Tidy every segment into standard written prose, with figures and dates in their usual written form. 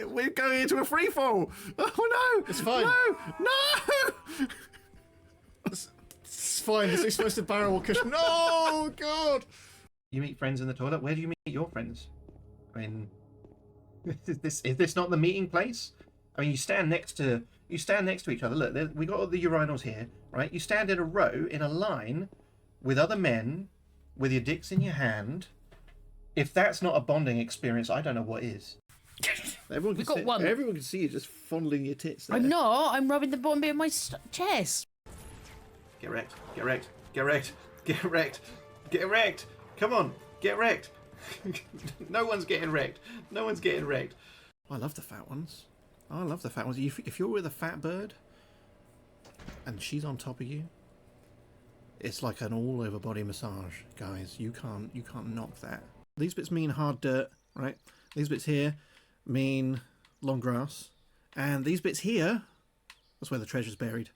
We're going into a free fall. Oh no! It's fine. No! It's fine. This explosive barrel will cushion. No, God! You meet friends in the toilet. Where do you meet your friends? I mean, is this not the meeting place? I mean, you stand next to each other. Look, we got all the urinals here, right? You stand in a row, in a line, with other men, with your dicks in your hand. If that's not a bonding experience, I don't know what is. Everyone can see you just fondling your tits there. I'm not. I'm rubbing the bottom bit of my chest. Get wrecked. Get wrecked. Get wrecked. Get wrecked. Get wrecked. Come on. Get wrecked. No one's getting wrecked. No one's getting wrecked. I love the fat ones. I love the fat ones. If you're with a fat bird and she's on top of you, it's like an all-over body massage, guys. You can't knock that. These bits mean hard dirt, right? These bits here mean long grass, and these bits here, that's where the treasure's buried.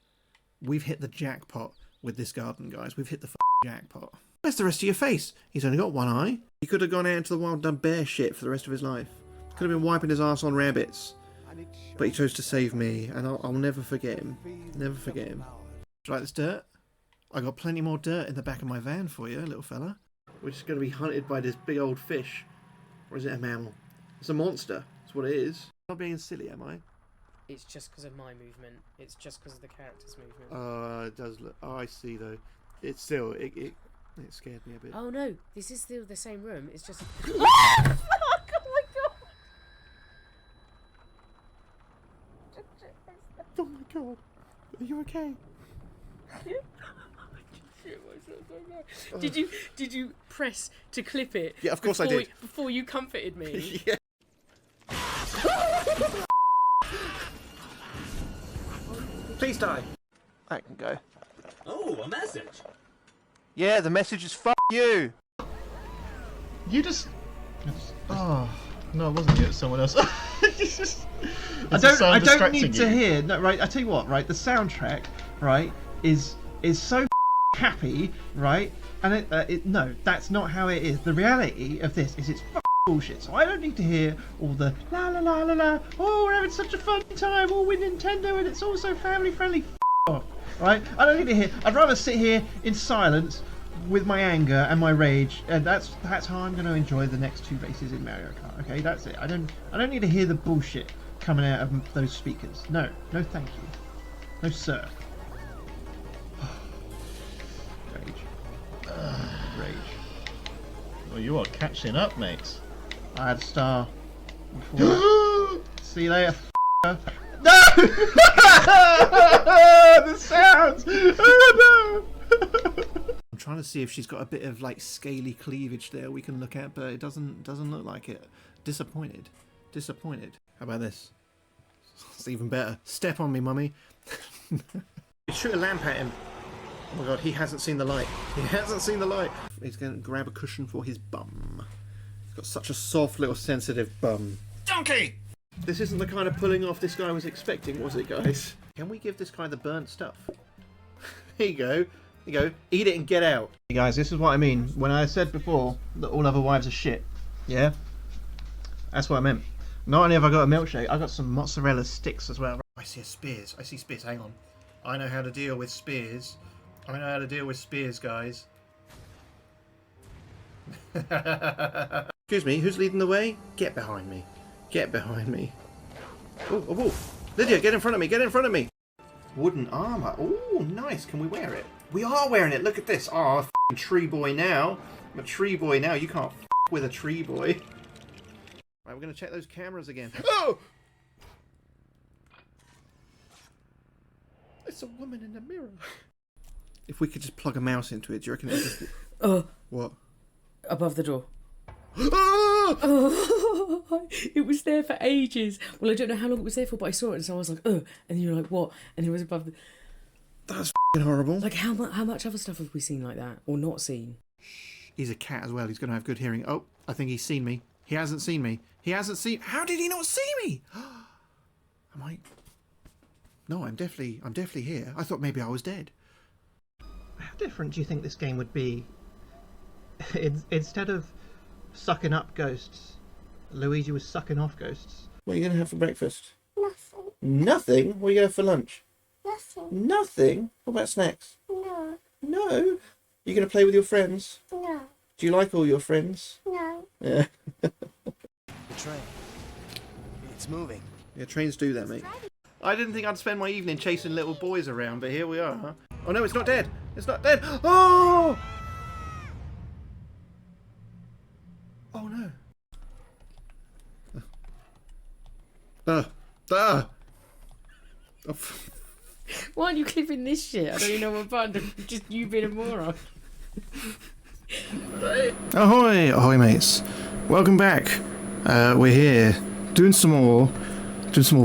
We've hit the jackpot with this garden, guys. We've hit the jackpot. Where's the rest of your face? He's only got one eye. He could have gone out into the wild, done bear shit for the rest of his life. Could have been wiping his ass on rabbits. But he chose to save me, and I'll never forget him. Never forget him. Do you like this dirt? I got plenty more dirt in the back of my van for you, little fella. We're just going to be hunted by this big old fish. Or is it a mammal? It's a monster. That's what it is. I'm not being silly, am I? It's just because of my movement. It's just because of the character's movement. It does look... Oh, I see, though. It's still... It scared me a bit. Oh, no. This is still the same room. It's just... Fuck! Oh, my God! Oh, my God. Are you okay? Did you press to clip it? Yeah, of course I did. Before you comforted me. Yeah. Please die. I can go. Oh, a message. Yeah, the message is F you. You just... Oh, no, it wasn't you, it's someone else. I don't need to hear... No, right, I tell you what, right, the soundtrack, right, is so happy, right, and no, that's not how it is. The reality of this is it's bullshit, so I don't need to hear all the la la la la la, oh, we're having such a fun time, oh, we're Nintendo and it's all so family friendly, off, right? I don't need to hear, I'd rather sit here in silence with my anger and my rage, and that's how I'm going to enjoy the next 2 races in Mario Kart, okay? That's it. I don't need to hear the bullshit coming out of those speakers. No thank you. No sir. Rage. Well, you are catching up, mate. I had a star before. See you later, No! The sounds! Oh no! I'm trying to see if she's got a bit of like scaly cleavage there we can look at, but it doesn't look like it. Disappointed. How about this? It's even better. Step on me, mummy. Shoot a lamp at him. Oh my God, he hasn't seen the light. He's going to grab a cushion for his bum. He's got such a soft little sensitive bum. Donkey! This isn't the kind of pulling off this guy was expecting, was it, guys? Can we give this guy the burnt stuff? Here you go. Eat it and get out. Hey guys, this is what I mean when I said before that all other wives are shit. Yeah? That's what I meant. Not only have I got a milkshake, I got some mozzarella sticks as well. I see Spears. Hang on. I know how to deal with Spears. Guys. Excuse me, who's leading the way? Get behind me. Oh, a wolf. Lydia, get in front of me. Wooden armour. Oh, nice. Can we wear it? We are wearing it. Look at this. Oh, I'm a f***ing tree boy now. You can't f*** with a tree boy. Right, we're going to check those cameras again. Oh! It's a woman in the mirror. If we could just plug a mouse into it, do you reckon it would just... What? Above the door. Ah! Oh, it was there for ages. Well, I don't know how long it was there for, but I saw it and so I was like, and then you're like, what? And it was above the... That's f***ing horrible. Like, how much other stuff have we seen like that? Or not seen? He's a cat as well. He's going to have good hearing. Oh, I think he's seen me. He hasn't seen me. How did he not see me? Am I... No, I'm definitely here. I thought maybe I was dead. How different do you think this game would be instead of sucking up ghosts Luigi was sucking off ghosts. What are you going to have for breakfast? Nothing. Nothing? What are you going to have for lunch? Nothing. Nothing? What about snacks? No. No? You going to play with your friends? No. Do you like all your friends? No. Yeah. The train. It's moving. Yeah, trains do that, mate. I didn't think I'd spend my evening chasing little boys around, but here we are, huh? Oh no, it's not dead! It's not dead! Oh! Oh no. Oh, Why aren't you clipping this shit? I don't even know what button. Just you being a moron. Ahoy! Ahoy, mates. Welcome back. We're here doing some more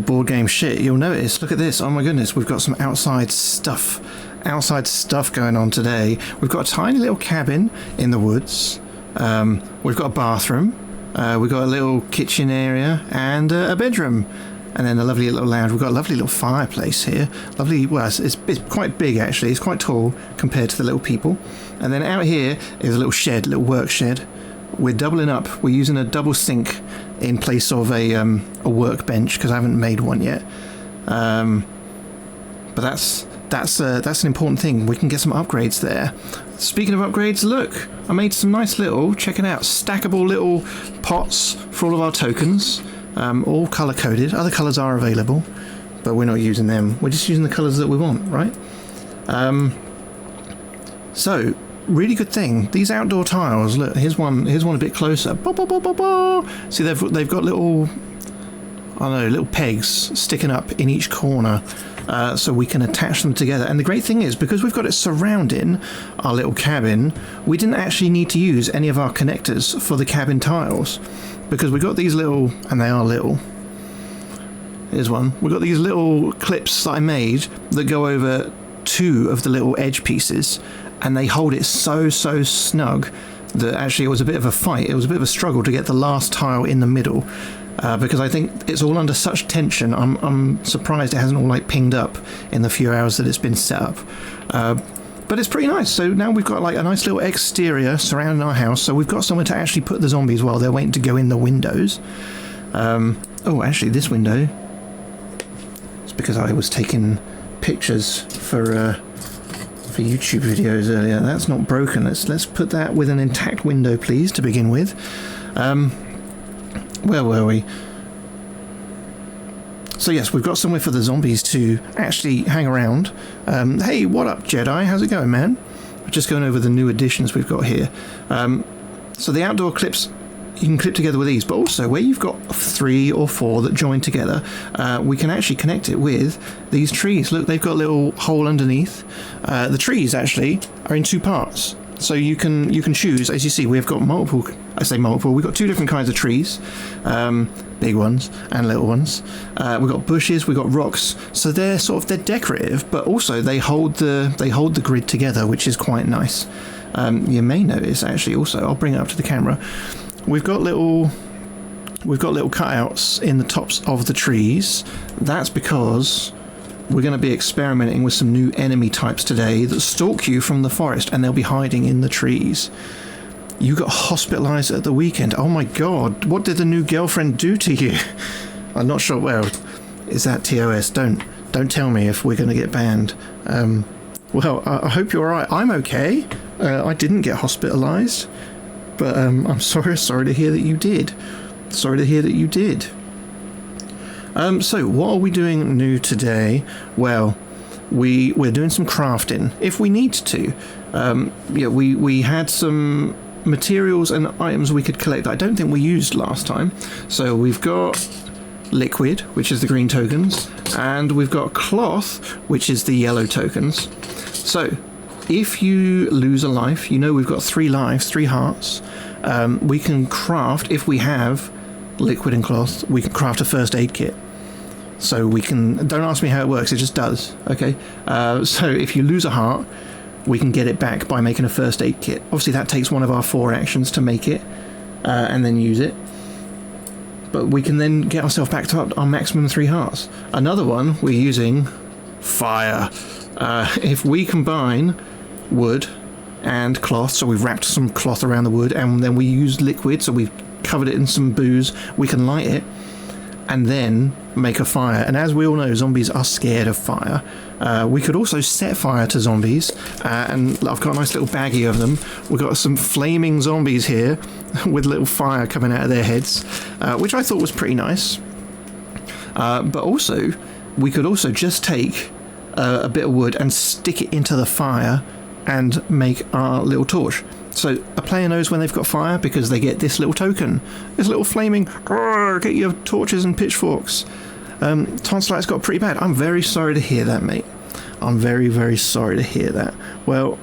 board game shit. You'll notice, look at this. Oh my goodness, we've got some outside stuff going on today. We've got a tiny little cabin in the woods. We've got a bathroom. We've got a little kitchen area and a bedroom. And then a lovely little lounge. We've got a lovely little fireplace here. Lovely, well, it's quite big actually. It's quite tall compared to the little people. And then out here is a little shed, little work shed. We're doubling up. We're using a double sink in place of a workbench because I haven't made one yet. But that's an important thing. We can get some upgrades there. Speaking of upgrades, look, I made some nice little, check it out, stackable little pots for all of our tokens. All colour coded. Other colours are available, but we're not using them. We're just using the colours that we want, right? So really good thing. These outdoor tiles. Look, here's one a bit closer. See, they've got little, I don't know, little pegs sticking up in each corner, so we can attach them together. And the great thing is, because we've got it surrounding our little cabin, we didn't actually need to use any of our connectors for the cabin tiles. Because we got these little, and they are little. Here's one. We've got these little clips that I made that go over two of the little edge pieces, and they hold it so snug that actually it was a bit of a fight. It was a bit of a struggle to get the last tile in the middle, because I think it's all under such tension. I'm surprised it hasn't all like pinged up in the few hours that it's been set up. But it's pretty nice. So now we've got like a nice little exterior surrounding our house. So we've got somewhere to actually put the zombies while they're waiting to go in the windows. Oh, actually, this window. It's because I was taking pictures for YouTube videos earlier. That's not broken. Let's put that with an intact window, please, to begin with. Where were we? So yes, we've got somewhere for the zombies to actually hang around. Hey, what up, Jedi? How's it going, man? We're just going over the new additions we've got here. So the outdoor clips, you can clip together with these, but also where you've got 3 or 4 that join together, we can actually connect it with these trees. Look, they've got a little hole underneath. The trees actually are in 2 parts. So you can choose, as you see, we've got multiple, I say multiple, we've got 2 different kinds of trees, big ones and little ones. We've got bushes, we've got rocks, so they're decorative, but also they hold the grid together, which is quite nice. You may notice actually also, I'll bring it up to the camera, we've got little cutouts in the tops of the trees. That's because we're going to be experimenting with some new enemy types today that stalk you from the forest, and they'll be hiding in the trees. You got hospitalized at the weekend. Oh my god, what did the new girlfriend do to you? I'm not sure. Well, is that TOS? Don't tell me if we're going to get banned. Well, I hope you're alright. I'm okay. I didn't get hospitalized, but I'm sorry to hear that you did. Sorry to hear that you did. So what are we doing new today? Well, we're doing some crafting if we need to. Yeah, we had some materials and items we could collect that I don't think we used last time. So we've got liquid, which is the green tokens, and we've got cloth, which is the yellow tokens. So if you lose a life, you know we've got 3 lives, 3 hearts. We can craft, if we have liquid and cloth, we can craft a first aid kit. So we can, don't ask me how it works, it just does, okay? So if you lose a heart, we can get it back by making a first aid kit. Obviously that takes one of our 4 actions to make it, and then use it. But we can then get ourselves back to our maximum 3 hearts. Another one, we're using fire. If we combine wood and cloth, so we've wrapped some cloth around the wood, and then we use liquid, so we've covered it in some booze, we can light it and then make a fire. And as we all know, zombies are scared of fire. We could also set fire to zombies, and I've got a nice little baggie of them. We've got some flaming zombies here with little fire coming out of their heads, which I thought was pretty nice. But also, we could also just take a bit of wood and stick it into the fire and make our little torch. So a player knows when they've got fire because they get this little token, this little flaming, get your torches and pitchforks. Tonsillitis got pretty bad. I'm very sorry to hear that, mate. I'm very, very sorry to hear that. Well,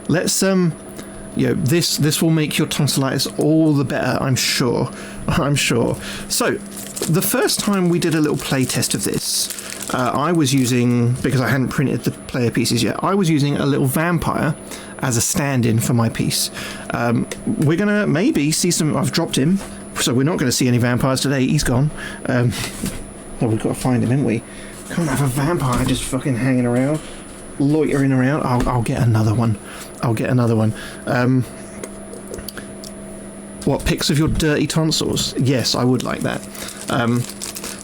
let's this will make your tonsillitis all the better, I'm sure. I'm sure. So the first time we did a little play test of this, I was using, because I hadn't printed the player pieces yet, I was using a little vampire as a stand-in for my piece. We're gonna maybe see some. I've dropped him, so we're not going to see any vampires today. He's gone. Well, we've got to find him, haven't we? Can't have a vampire just fucking hanging around, loitering around. I'll get another one. I'll get another one. What, pics of your dirty tonsils? Yes, I would like that.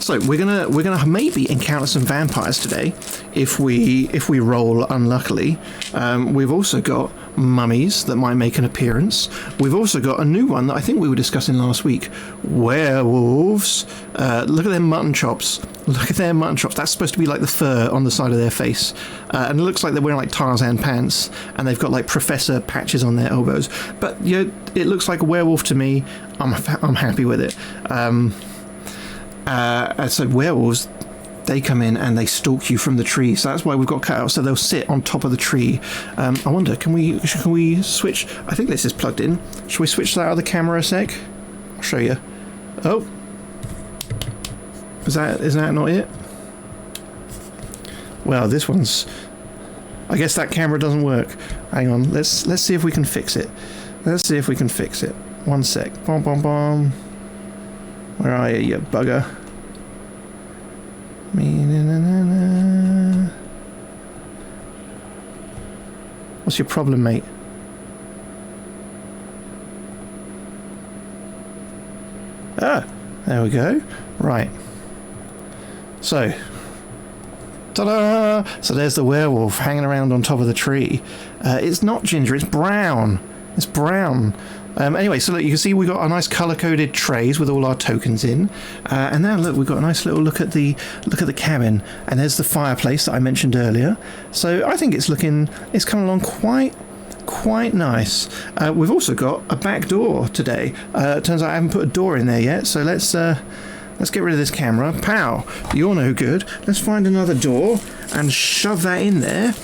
So we're gonna maybe encounter some vampires today if we roll unluckily. We've also got mummies that might make an appearance. We've also got a new one that I think we were discussing last week. Werewolves. Look at their mutton chops. Look at their mutton chops. That's supposed to be like the fur on the side of their face. And it looks like they're wearing like Tarzan pants, and they've got like professor patches on their elbows. But it looks like a werewolf to me. I'm happy with it. So werewolves, they come in and they stalk you from the tree. So that's why we've got cutouts, so they'll sit on top of the tree. I wonder, can we switch? I think this is plugged in. Should we switch that out of the camera a sec? I'll show you. Oh, is that not it? Well, this one's. I guess that camera doesn't work. Hang on, let's see if we can fix it. Let's see if we can fix it. One sec. Bom bom bom. Where are you bugger? What's your problem, mate? Ah, there we go. Right. So, ta-da! So there's the werewolf hanging around on top of the tree. It's not ginger, it's brown. It's brown. Anyway, so look, you can see we got a nice colour-coded trays with all our tokens in, and now look, we've got a nice little look at the cabin, and there's the fireplace that I mentioned earlier. So I think it's coming along quite nice. We've also got a back door today. It turns out I haven't put a door in there yet, so let's get rid of this camera. Pow! You're no good. Let's find another door and shove that in there.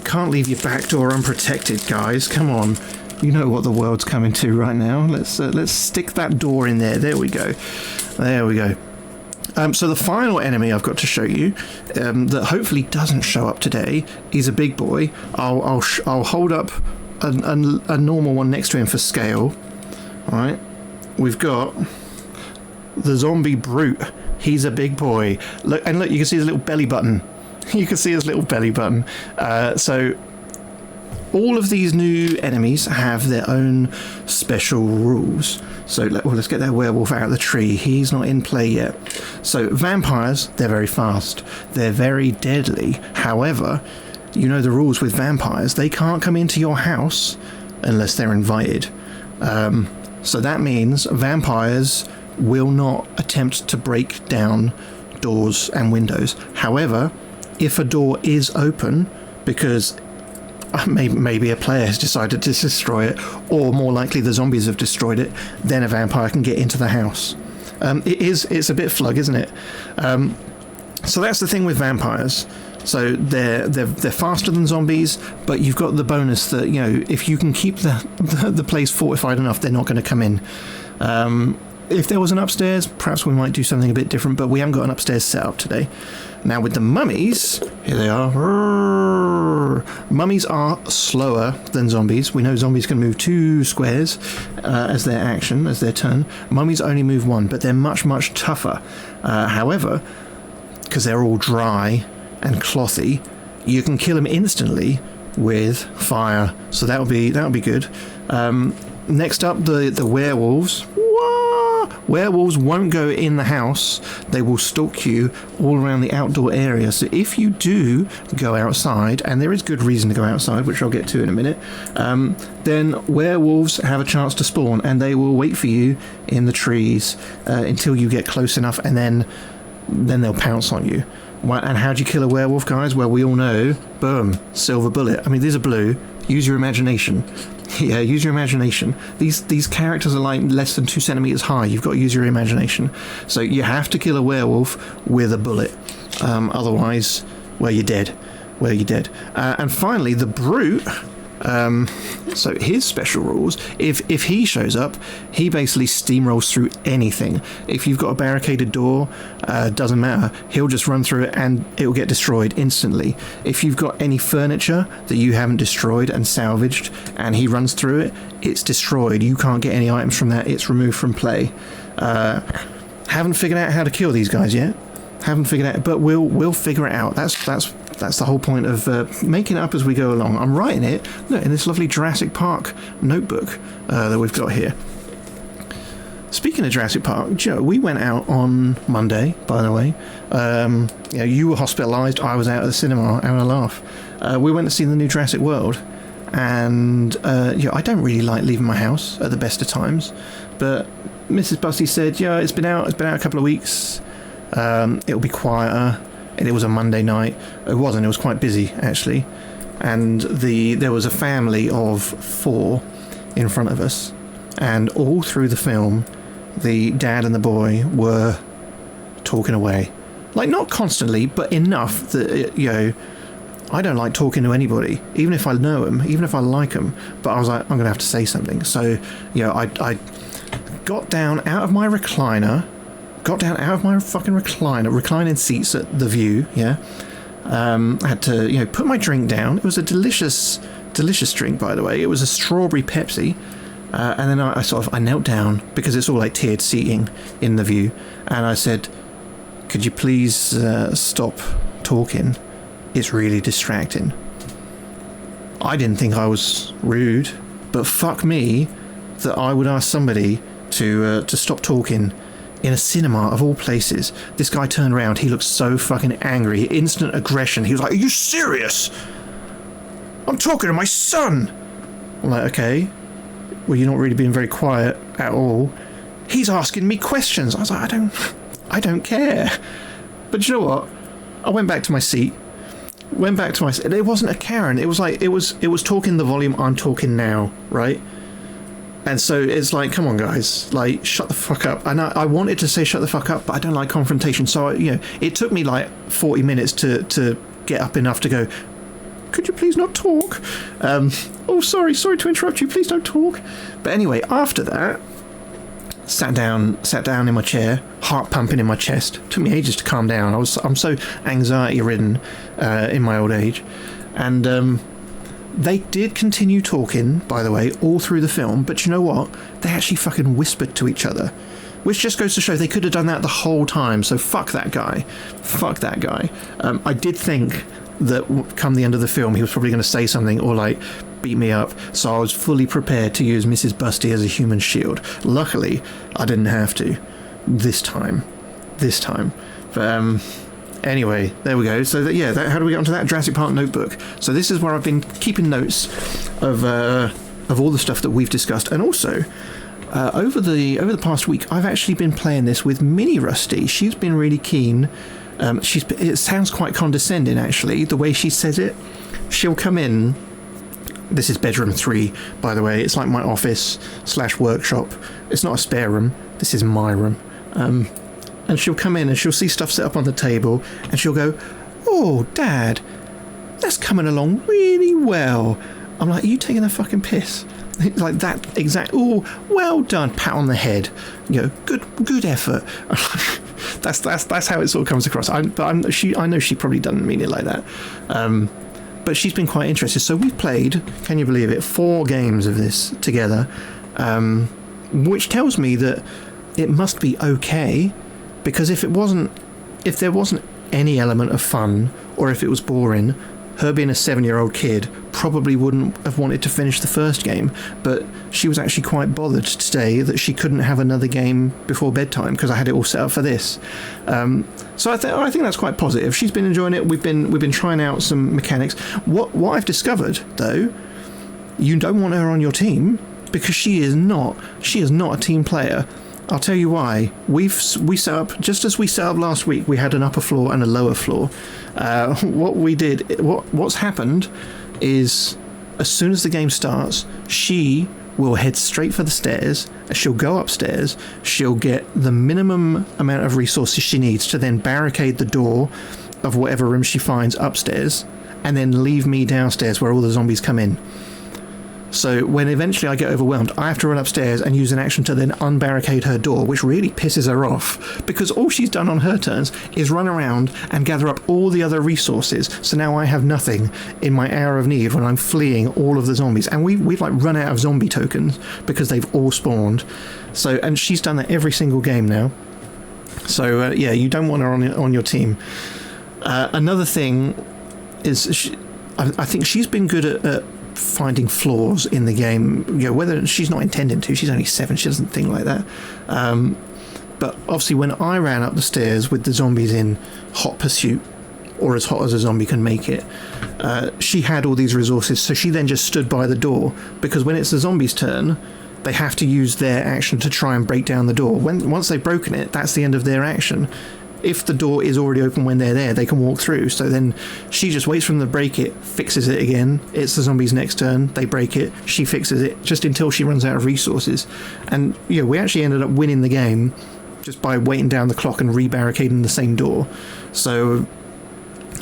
Can't leave your back door unprotected, guys. Come on, you know what the world's coming to right now. Let's stick that door in there. There we go. There we go. So the final enemy I've got to show you, that hopefully doesn't show up today, is a big boy. I'll hold up a normal one next to him for scale. All right, we've got the zombie brute. He's a big boy. Look, you can see his little belly button. You can see his little belly button. So all of these new enemies have their own special rules. So let's get that werewolf out of the tree. He's not in play yet. So vampires, they're very fast. They're very deadly. However, you know the rules with vampires. They can't come into your house unless they're invited. So that means vampires will not attempt to break down doors and windows. However, if a door is open, because maybe a player has decided to destroy it, or more likely the zombies have destroyed it, then a vampire can get into the house. It's a bit flug, isn't it? So that's the thing with vampires. So they're faster than zombies, but you've got the bonus that, you know, if you can keep the place fortified enough, they're not going to come in. If there was an upstairs, perhaps we might do something a bit different, but we haven't got an upstairs set up today. Now with the mummies, here they are. Mummies are slower than zombies. We know zombies can move 2 squares as their action, as their turn. Mummies only move 1, but they're much, much tougher. However, because they're all dry and clothy, you can kill them instantly with fire. So that'll be good. Next up, the werewolves. Whoa! Werewolves won't go in the house. They will stalk you all around the outdoor area. So if you do go outside, and there is good reason to go outside, which I'll get to in a minute, then werewolves have a chance to spawn, and they will wait for you in the trees until you get close enough, and then they'll pounce on you. And how do you kill a werewolf, guys? Well, we all know, boom, silver bullet. I mean, these are blue. Use your imagination. Yeah, use your imagination. These characters are like less than 2 centimeters high. You've got to use your imagination. So you have to kill a werewolf with a bullet. Otherwise, well, you're dead. Well, you're dead. And finally, the brute. So his special rules, if he shows up, he basically steamrolls through anything. If you've got a barricaded door, doesn't matter, he'll just run through it and it'll get destroyed instantly. If you've got any furniture that you haven't destroyed and salvaged and he runs through it, it's destroyed. You can't get any items from that. It's removed from play. Haven't figured out how to kill these guys yet. Haven't figured out, but we'll figure it out. That's the whole point of making it up as we go along. I'm writing it, look, in this lovely Jurassic Park notebook that we've got here. Speaking of Jurassic Park, Joe, we went out on Monday, by the way. You were hospitalised, I was out at the cinema having a laugh. We went to see the new Jurassic World, and I don't really like leaving my house at the best of times, but Mrs. Busty said, it's been out a couple of weeks, it'll be quieter. And it was a Monday night. It wasn't. It was quite busy actually, and there was a family of 4 in front of us, and all through the film, the dad and the boy were talking away, like not constantly, but enough that I don't like talking to anybody, even if I know them, even if I like them. But I was like, I'm gonna have to say something. So I got down out of my recliner. Reclining seats at the View, yeah. I had to, put my drink down. It was a delicious drink, by the way. It was a strawberry Pepsi. And then I knelt down because it's all like tiered seating in the View. And I said, could you please stop talking? It's really distracting. I didn't think I was rude, but fuck me that I would ask somebody to stop talking in a cinema of all places. This guy turned around, he looked so fucking angry, instant aggression. He was like, are you serious? I'm talking to my son. I'm like, okay, well, you're not really being very quiet at all. He's asking me questions. I was like, I don't care. But you know what? I went back to my seat. It wasn't a Karen. It was like, it was talking the volume I'm talking now, right? And so it's like, come on, guys, like, shut the fuck up. And I wanted to say shut the fuck up, but I don't like confrontation. So, it took me like 40 minutes to get up enough to go, could you please not talk? Oh, sorry to interrupt you. Please don't talk. But anyway, after that, sat down in my chair, heart pumping in my chest. Took me ages to calm down. I'm so anxiety ridden in my old age. And they did continue talking, by the way, all through the film, but you know what? They actually fucking whispered to each other. Which just goes to show they could have done that the whole time, so fuck that guy. Fuck that guy. I did think that come the end of the film, he was probably going to say something or, like, beat me up, so I was fully prepared to use Mrs. Busty as a human shield. Luckily, I didn't have to. This time. But, anyway, there we go. So how do we get onto that Jurassic Park notebook? So this is where I've been keeping notes of all the stuff that we've discussed, and also over the past week I've actually been playing this with Mini Rusty. She's been really keen. It sounds quite condescending actually the way she says it. She'll come in. This is bedroom 3, by the way. It's like my office / workshop. It's not a spare room. This is my room. And she'll come in and she'll see stuff set up on the table and she'll go, oh, Dad, that's coming along really well. I'm like, are you taking a fucking piss? Like that exact, oh, well done, pat on the head. Good effort. that's how it sort of comes across. I know she probably doesn't mean it like that. But she's been quite interested. So we've played, can you believe it, 4 games of this together, which tells me that it must be okay. Because if there wasn't any element of fun, or if it was boring, her being a 7-year-old kid probably wouldn't have wanted to finish the first game, but she was actually quite bothered to say that she couldn't have another game before bedtime because I had it all set up for this. So I think that's quite positive. She's been enjoying it. We've been trying out some mechanics. What I've discovered though, you don't want her on your team because she is not a team player. I'll tell you why. We set up, just as we set up last week, we had an upper floor and a lower floor. What's happened is, as soon as the game starts, she will head straight for the stairs. She'll go upstairs. She'll get the minimum amount of resources she needs to then barricade the door of whatever room she finds upstairs, and then leave me downstairs where all the zombies come in. So when eventually I get overwhelmed, I have to run upstairs and use an action to then unbarricade her door, which really pisses her off, because all she's done on her turns is run around and gather up all the other resources. So now I have nothing in my hour of need when I'm fleeing all of the zombies. And we've like run out of zombie tokens because they've all spawned. So, and she's done that every single game now. So yeah, you don't want her on your team. Another thing is, I think she's been good at finding flaws in the game. You know, whether she's not intending to, she's only 7, she doesn't think like that. But obviously when I ran up the stairs with the zombies in hot pursuit, or as hot as a zombie can make it, she had all these resources, so she then just stood by the door, because when it's the zombies' turn, they have to use their action to try and break down the door. Once they've broken it, that's the end of their action. If the door is already open when they're there, they can walk through. So then she just waits for them to break it, fixes it again. It's the zombies' next turn. They break it. She fixes it just until she runs out of resources. And you know, we actually ended up winning the game just by waiting down the clock and rebarricading the same door. So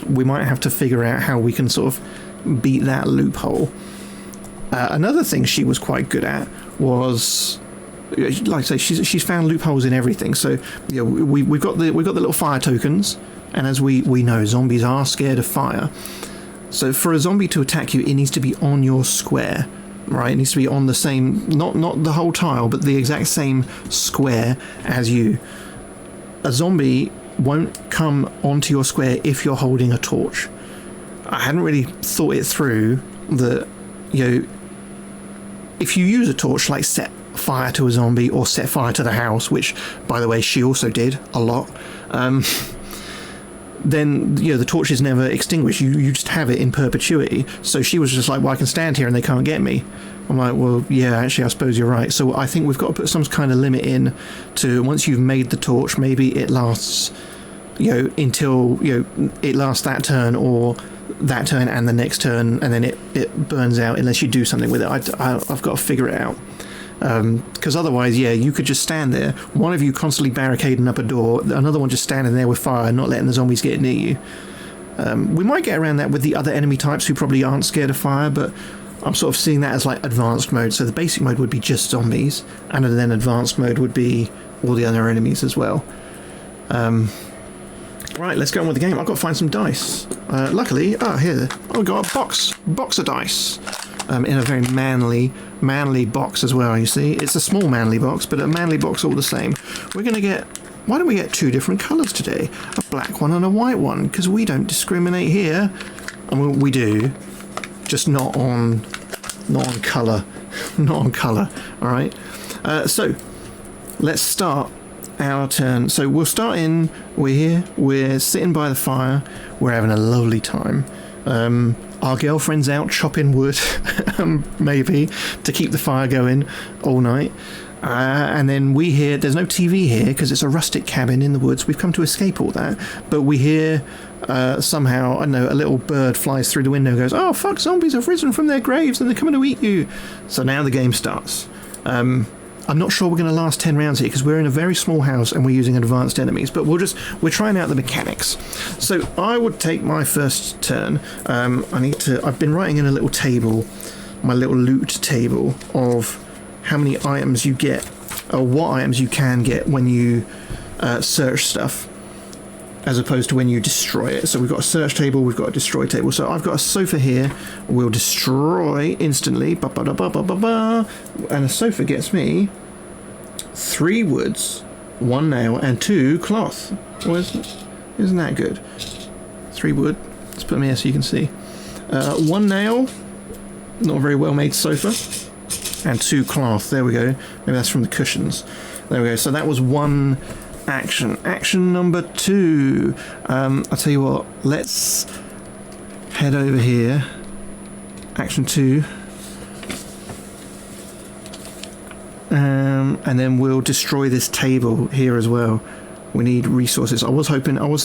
we might have to figure out how we can sort of beat that loophole. Another thing she was quite good at was, like I say, she's found loopholes in everything. So you know, we've got the little fire tokens, and as we know, zombies are scared of fire. So for a zombie to attack you, it needs to be on your square, right? It needs to be on the same, not the whole tile, but the exact same square as you. A zombie won't come onto your square if you're holding a torch. I hadn't really thought it through that, you know, if you use a torch, like set fire to a zombie or set fire to the house, which by the way she also did a lot, then you know the torch is never extinguished. You just have it in perpetuity. So she was just like, well, I can stand here and they can't get me. I'm like, well, yeah, actually I suppose you're right. So I think we've got to put some kind of limit in to, once you've made the torch, maybe it lasts, you know, until, you know, it lasts that turn or that turn and the next turn, and then it burns out unless you do something with it. I've got to figure it out. Because otherwise, yeah, you could just stand there, one of you constantly barricading up a door, another one just standing there with fire and not letting the zombies get near you. We might get around that with the other enemy types who probably aren't scared of fire, but I'm sort of seeing that as like advanced mode. So the basic mode would be just zombies, and then advanced mode would be all the other enemies as well. Right, let's go on with the game. I've got to find some dice. Luckily, here, I've got a box of dice. In a very manly box as well, you see. It's a small manly box, but a manly box all the same. We're going to get, why don't we get 2 different colours today? A black one and a white one, because we don't discriminate here. I mean, we do, just not on colour. Not on colour, alright? So, let's start our turn. So we'll start in, we're here, we're sitting by the fire, we're having a lovely time. Our girlfriend's out chopping wood, maybe, to keep the fire going all night. And then we hear, there's no TV here because it's a rustic cabin in the woods. We've come to escape all that. But we hear somehow, I don't know, a little bird flies through the window and goes, oh, fuck, zombies have risen from their graves and they're coming to eat you. So now the game starts. I'm not sure we're going to last 10 rounds here because we're in a very small house and we're using advanced enemies, but we're trying out the mechanics. So I would take my first turn. I've been writing in a little table, my little loot table of how many items you get, or what items you can get when you search stuff, as opposed to when you destroy it. So we've got a search table, we've got a destroy table. So I've got a sofa here, we'll destroy instantly, and a sofa gets me 3 woods, 1 nail, and 2 cloth. Well, isn't that good? 3 wood. Let's put them here so you can see. 1 nail, not a very well made sofa, and 2 cloth. There we go. Maybe that's from the cushions. There we go. So that was 1 action. Action number 2. I'll tell you what, let's head over here. Action 2. And then we'll destroy this table here as well. We need resources. I was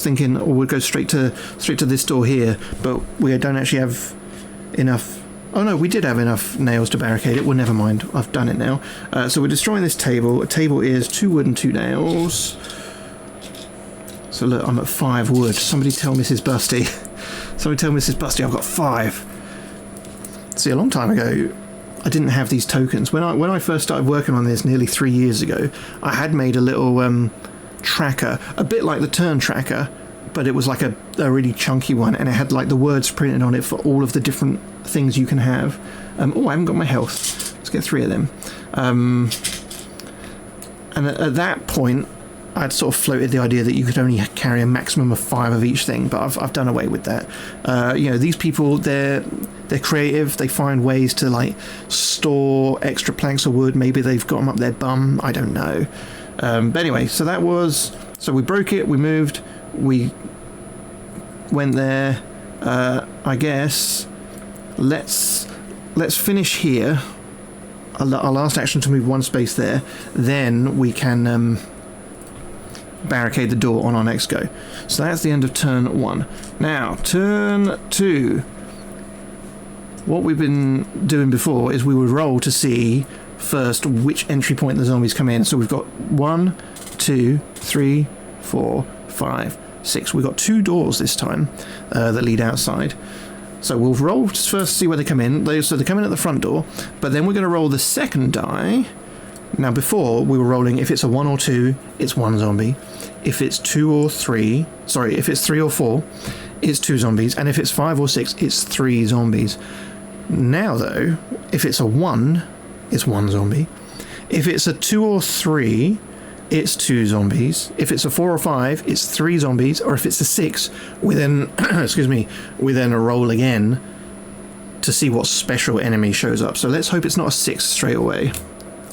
thinking, we'll go straight to this door here, but we don't actually have enough. Oh no, we did have enough nails to barricade it. Well, never mind. I've done it now. So we're destroying this table. A table is 2 wood and 2 nails. So look, I'm at 5 wood. Somebody tell Mrs. Busty. Somebody tell Mrs. Busty I've got 5. See, a long time ago, I didn't have these tokens. When I first started working on this nearly 3 years ago, I had made a little tracker, a bit like the turn tracker, but it was like a really chunky one, and it had like the words printed on it for all of the different things you can have. Oh, I haven't got my health. Let's get 3 of them. And at that point, I'd sort of floated the idea that you could only carry a maximum of 5 of each thing, but I've done away with that. You know, these people, they're creative. They find ways to like store extra planks of wood. Maybe they've got them up their bum. I don't know. But anyway, so that was. So we broke it. We moved. We went there. I guess. Let's finish here. Our last action to move 1 space there. Then we can. Barricade the door on our next go. So that's the end of turn 1. Now, turn 2. What we've been doing before is we would roll to see first which entry point the zombies come in. So we've got 1, 2, 3, 4, 5, 6. We've got 2 doors this time that lead outside. So we'll roll first to see where they come in. So they come in at the front door, but then we're going to roll the second die. Now before, we were rolling, if it's a 1 or 2, it's 1 zombie. If it's 2 or 3, sorry, if it's 3 or 4, it's 2 zombies. And if it's 5 or 6, it's 3 zombies. Now though, if it's a 1, it's 1 zombie. If it's a 2 or 3, it's 2 zombies. If it's a 4 or 5, it's 3 zombies. Or if it's a 6, we then, excuse me, we then roll again to see what special enemy shows up. So let's hope it's not a 6 straight away.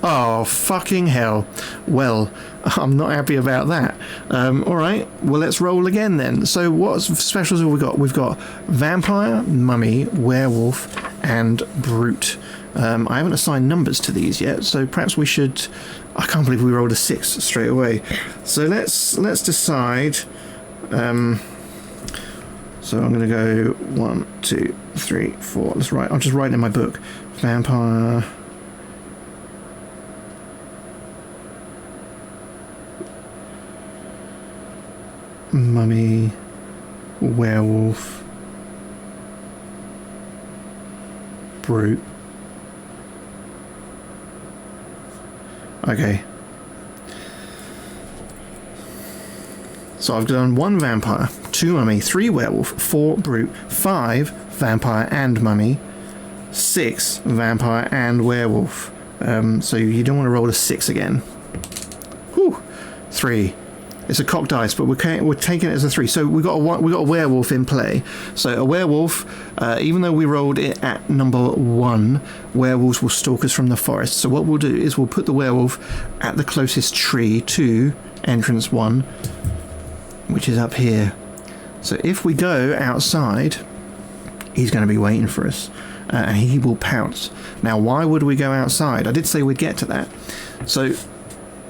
Oh, fucking hell. Well, I'm not happy about that. Alright, well, let's roll again then. So what specials have we got? We've got Vampire, Mummy, Werewolf, and Brute. I haven't assigned numbers to these yet, so perhaps we should... I can't believe we rolled a 6 straight away. So let's decide... so I'm going to go 1, 2, 3, 4. Let's write. I'll just write in my book. Vampire... Mummy, Werewolf, Brute. Okay. So I've done 1 Vampire, 2 Mummy, 3 Werewolf, 4 Brute, 5 Vampire and Mummy, 6 Vampire and Werewolf. So you don't want to roll a 6 again. Whew. 3. It's a cocked dice, but we're taking it as a 3. So we got a werewolf in play. So a werewolf, even though we rolled it at number 1, werewolves will stalk us from the forest. So what we'll do is we'll put the werewolf at the closest tree to entrance 1, which is up here. So if we go outside, he's going to be waiting for us, and he will pounce. Now, why would we go outside? I did say we'd get to that. So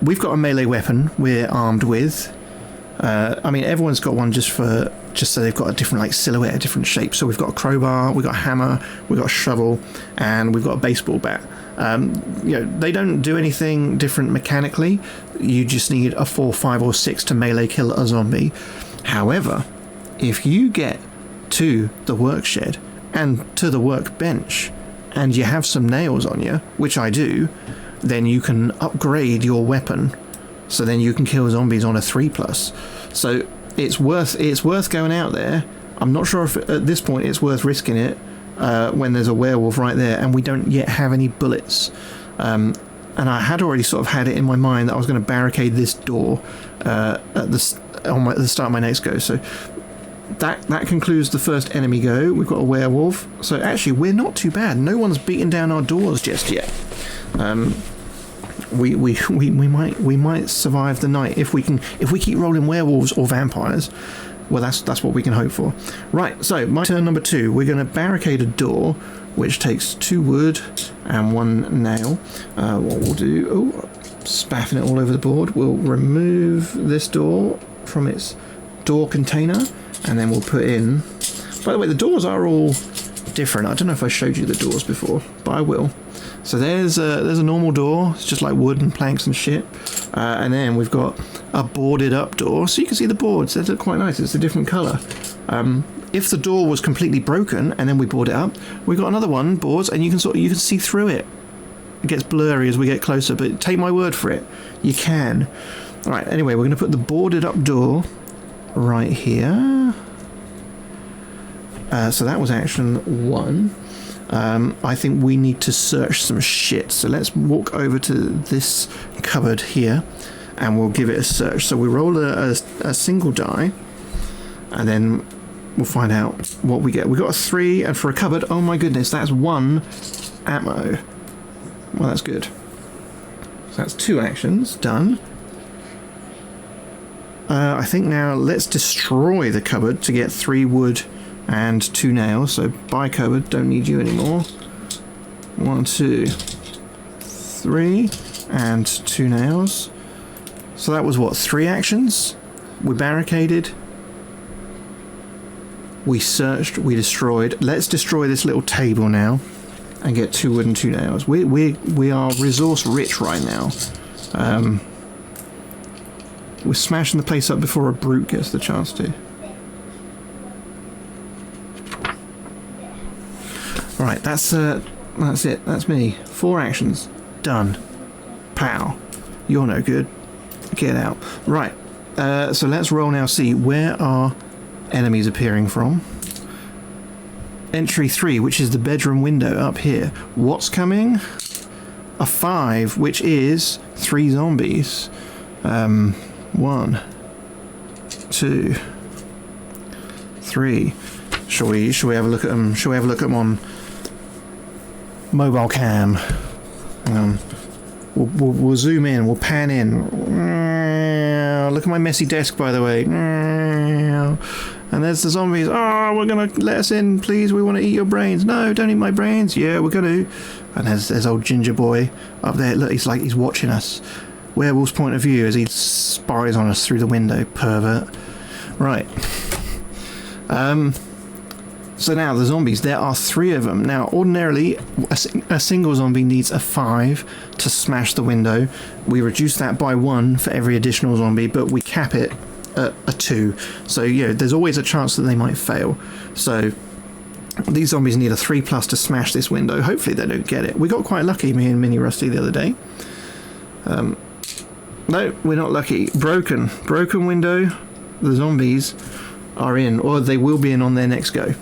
we've got a melee weapon we're armed with. I mean, everyone's got one just so they've got a different like silhouette, a different shape. So we've got a crowbar, we've got a hammer, we've got a shovel, and we've got a baseball bat. You know, they don't do anything different mechanically. You just need a 4, 5, or 6 to melee kill a zombie. However, if you get to the workshed and to the workbench, and you have some nails on you, which I do, then you can upgrade your weapon, so then you can kill zombies on a 3+. So it's worth going out there. I'm not sure if at this point it's worth risking it when there's a werewolf right there and we don't yet have any bullets. And I had already sort of had it in my mind that I was going to barricade this door at the start of my next go. So that concludes the first enemy go. We've got a werewolf. So actually, we're not too bad. No one's beaten down our doors just yet. We might survive the night if we keep rolling werewolves or vampires. Well, that's what we can hope for. Right. So my turn number 2. We're going to barricade a door, which takes 2 wood and 1 nail. What we'll do? Spaffing it all over the board. We'll remove this door from its door container, and then we'll put in. By the way, the doors are all different. I don't know if I showed you the doors before, but I will. So there's a normal door. It's just like wood and planks and shit. And then we've got a boarded up door, so you can see the boards. They look quite nice. It's a different colour. If the door was completely broken and then we board it up, we've got another one boards, and you can see through it. It gets blurry as we get closer, but take my word for it, you can. All right. Anyway, we're going to put the boarded up door right here. So that was action 1. I think we need to search some shit. So let's walk over to this cupboard here, and we'll give it a search. So we roll a single die, and then we'll find out what we get. We got a 3, and for a cupboard, oh my goodness, that's 1 ammo. Well, that's good. So that's 2 actions done. I think now let's destroy the cupboard to get 3 wood and 2 nails. So bye cupboard, don't need you anymore. 1, 2, 3, and 2 nails. So that was what, 3 actions? We barricaded, we searched, we destroyed. Let's destroy this little table now and get 2 wood and 2 nails. We are resource rich right now. We're smashing the place up before a brute gets the chance to. Right, that's it. That's me. 4 actions. Done. Pow. You're no good. Get out. Right. So let's roll now. See where are enemies appearing from. Entry 3, which is the bedroom window up here. What's coming? A 5, which is 3 zombies. 1, 2, 3. Shall we have a look at them? Shall we have a look at them on mobile cam? We'll zoom in. We'll pan in. Look at my messy desk, by the way. And there's the zombies. Oh, we're gonna let us in, please. We want to eat your brains. No, don't eat my brains. Yeah, we're gonna. And there's old ginger boy up there. Look, he's like he's watching us. Werewolf's point of view as he spies on us through the window, pervert. Right. So now the zombies, there are 3 of them. Now, ordinarily, a single zombie needs a 5 to smash the window. We reduce that by 1 for every additional zombie, but we cap it at a 2. So, there's always a chance that they might fail. So, these zombies need a 3+ to smash this window. Hopefully they don't get it. We got quite lucky, me and Mini Rusty, the other day. No, we're not lucky. Broken window. The zombies are in, or they will be in on their next go.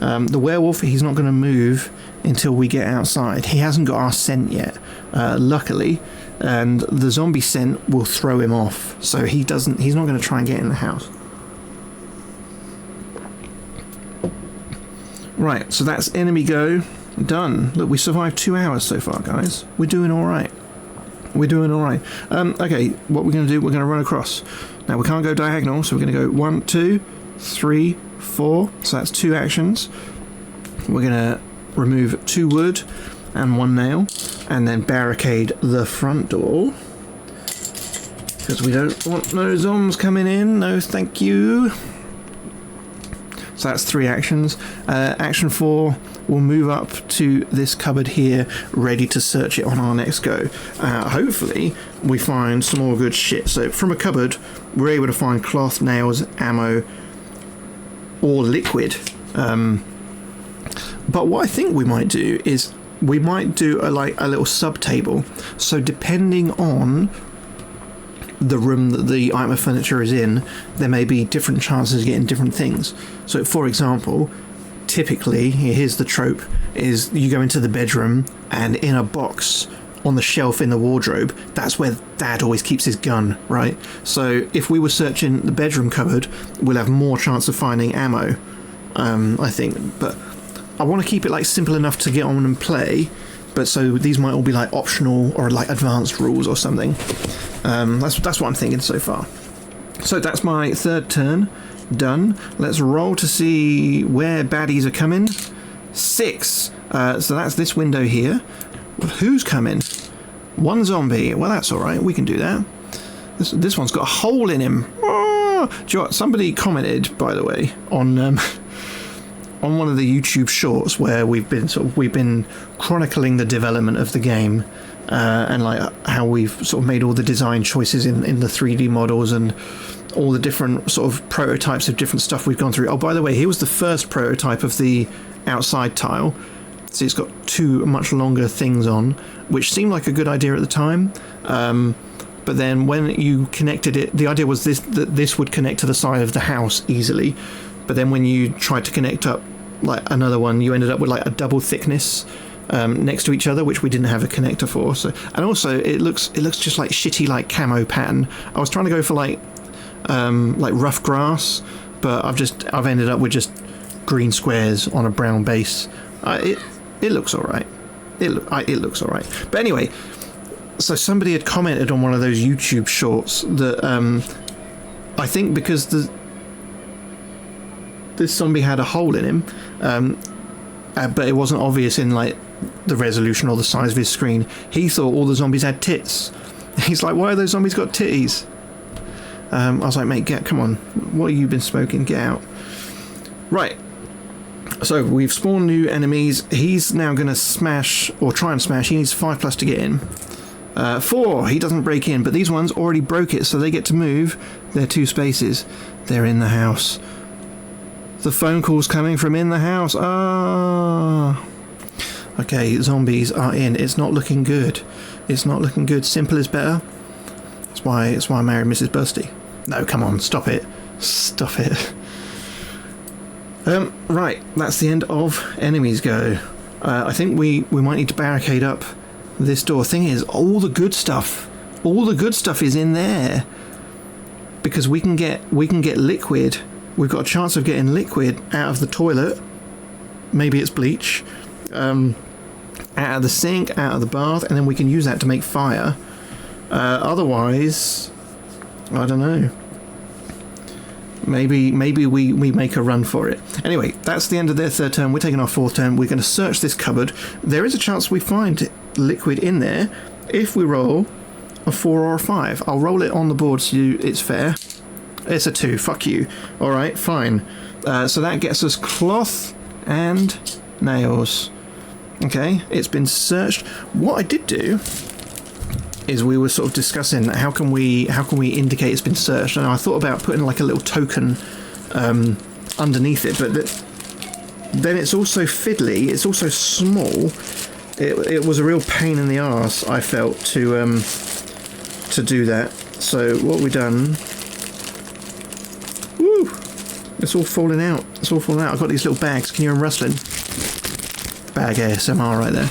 The werewolf, he's not going to move until we get outside. He hasn't got our scent yet, luckily, and the zombie scent will throw him off. So he's not going to try and get in the house. Right, so that's enemy go done. Look, we survived 2 hours so far, guys. We're doing all right. Okay, what we're going to do, we're going to run across. Now, we can't go diagonal, so we're going to go 1, 2, 3, 4. So that's 2 actions. We're going to remove 2 wood and 1 nail, and then barricade the front door. Because we don't want no zombies coming in. No, thank you. So that's 3 actions. Action 4, we'll move up to this cupboard here, ready to search it on our next go. Hopefully, we find some more good shit. So from a cupboard, we're able to find cloth, nails, ammo, or liquid. But what I think we might do is we might do a little sub table. So depending on the room that the item of furniture is in, there may be different chances of getting different things. So for example, typically, here's the trope, is you go into the bedroom and in a box on the shelf in the wardrobe, that's where Dad always keeps his gun, right? So if we were searching the bedroom cupboard, we'll have more chance of finding ammo, I think. But I want to keep it like simple enough to get on and play, but so these might all be like optional or like advanced rules or something. That's what I'm thinking so far. So that's my third turn done. Let's roll to see where baddies are coming. 6. So that's this window here. Well, who's coming? 1 zombie. Well, that's all right. We can do that. This one's got a hole in him. Oh! Do you know what? Somebody commented, by the way, on on one of the YouTube shorts where we've been chronicling the development of the game, and like how we've sort of made all the design choices in the 3D models and all the different sort of prototypes of different stuff we've gone through. Oh, by the way, here was the first prototype of the outside tile. So it's got 2 much longer things on, which seemed like a good idea at the time. But then when you connected it, the idea was that this would connect to the side of the house easily. But then when you tried to connect up like another one, you ended up with like a double thickness next to each other, which we didn't have a connector for. So, and also it looks just like shitty like camo pattern. I was trying to go for like rough grass, but I've ended up with just green squares on a brown base. It looks all right. It looks all right. But anyway, so somebody had commented on one of those YouTube shorts that I think because this zombie had a hole in him, but it wasn't obvious in like the resolution or the size of his screen. He thought all the zombies had tits. He's like, why have those zombies got titties? I was like, mate, come on. What have you been smoking? Get out. Right. So we've spawned new enemies. He's now going to smash, or try and smash. He needs 5+ to get in. 4, he doesn't break in, but these ones already broke it, so they get to move their 2 spaces. They're in the house. The phone call's coming from in the house. Ah. Okay, zombies are in. It's not looking good. It's not looking good. Simple is better. That's why I married Mrs. Busty. No, come on, stop it. Stop it. Right, that's the end of enemies go. I think we might need to barricade up this door. Thing is, all the good stuff is in there, because we can get liquid. We've got a chance of getting liquid out of the toilet. Maybe it's bleach. Out of the sink, out of the bath, and then we can use that to make fire. Otherwise, I don't know. Maybe we make a run for it. Anyway, that's the end of their third turn. We're taking our fourth turn. We're going to search this cupboard. There is a chance we find liquid in there if we roll a 4 or a 5. I'll roll it on the board so it's fair. It's a 2. Fuck you. All right, fine. So that gets us cloth and nails. Okay, it's been searched. What I did do is we were sort of discussing how can we indicate it's been searched, and I thought about putting like a little token underneath it, but then it's also fiddly, it's also small. It was a real pain in the arse, I felt, to do that. So what we've done, woo, it's all falling out. It's all falling out. I've got these little bags. Can you hear them rustling? Bag ASMR right there.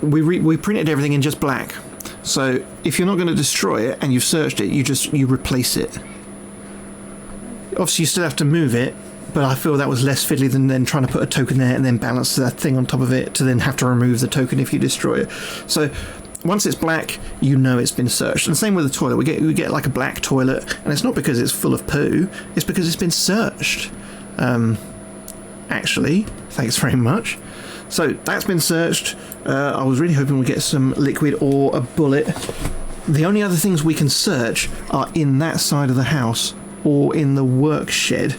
We printed everything in just black, so if you're not going to destroy it and you've searched it, you replace it. Obviously you still have to move it, but I feel that was less fiddly than then trying to put a token there and then balance that thing on top of it to then have to remove the token if you destroy it. So once it's black, you know it's been searched. And the same with the toilet. We get like a black toilet, and it's not because it's full of poo, it's because it's been searched. Actually, thanks very much. So that's been searched. I was really hoping we'd get some liquid or a bullet. The only other things we can search are in that side of the house or in the work shed.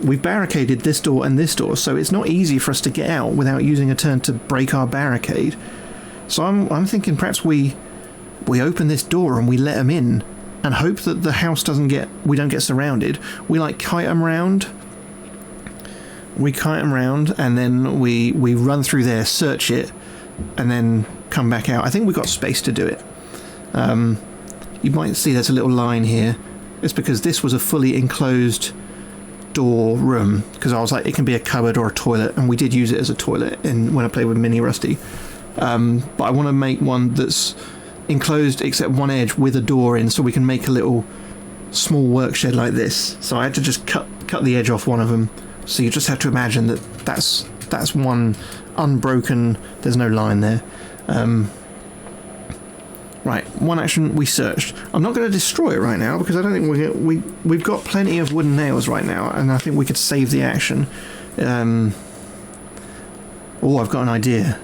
We've barricaded this door and this door, so it's not easy for us to get out without using a turn to break our barricade. So I'm thinking perhaps we open this door and we let them in and hope that the house we don't get surrounded. We like kite them round. We kite them round, and then we run through there, search it, and then come back out. I think we've got space to do it. You might see there's a little line here. It's because this was a fully enclosed door room, because I was like, it can be a cupboard or a toilet, and we did use it as a toilet when I played with Mini Rusty. but I want to make one that's enclosed except one edge with a door in, so we can make a little small work shed like this. So I had to just cut the edge off one of them. So you just have to imagine that's one unbroken. There's no line there. Right, one action, we searched. I'm not going to destroy it right now because I don't think we've got plenty of wooden nails right now, and I think we could save the action. Oh, I've got an idea.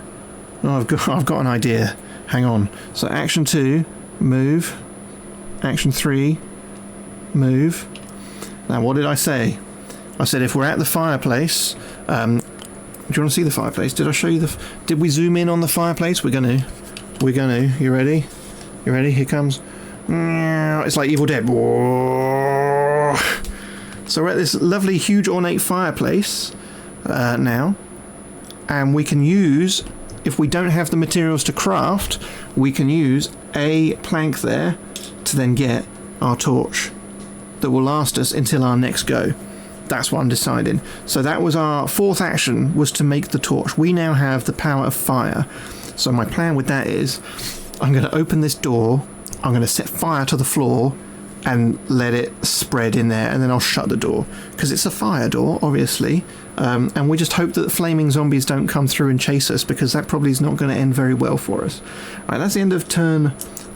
Oh, I've got an idea. Hang on. So action 2, move. Action 3, move. Now, what did I say? I said if we're at the fireplace. Do you want to see the fireplace? Did I show you did we zoom in on the fireplace? We're gonna. You ready? You ready? Here comes. It's like Evil Dead. So we're at this lovely, huge, ornate fireplace now, and we can use, if we don't have the materials to craft, we can use a plank there to then get our torch that will last us until our next go. That's what I'm deciding. So that was our 4th action, was to make the torch. We now have the power of fire. So my plan with that is I'm going to open this door, I'm going to set fire to the floor and let it spread in there, and then I'll shut the door because it's a fire door, obviously, and we just hope that flaming zombies don't come through and chase us, because that probably is not going to end very well for us. Right, that's the end of turn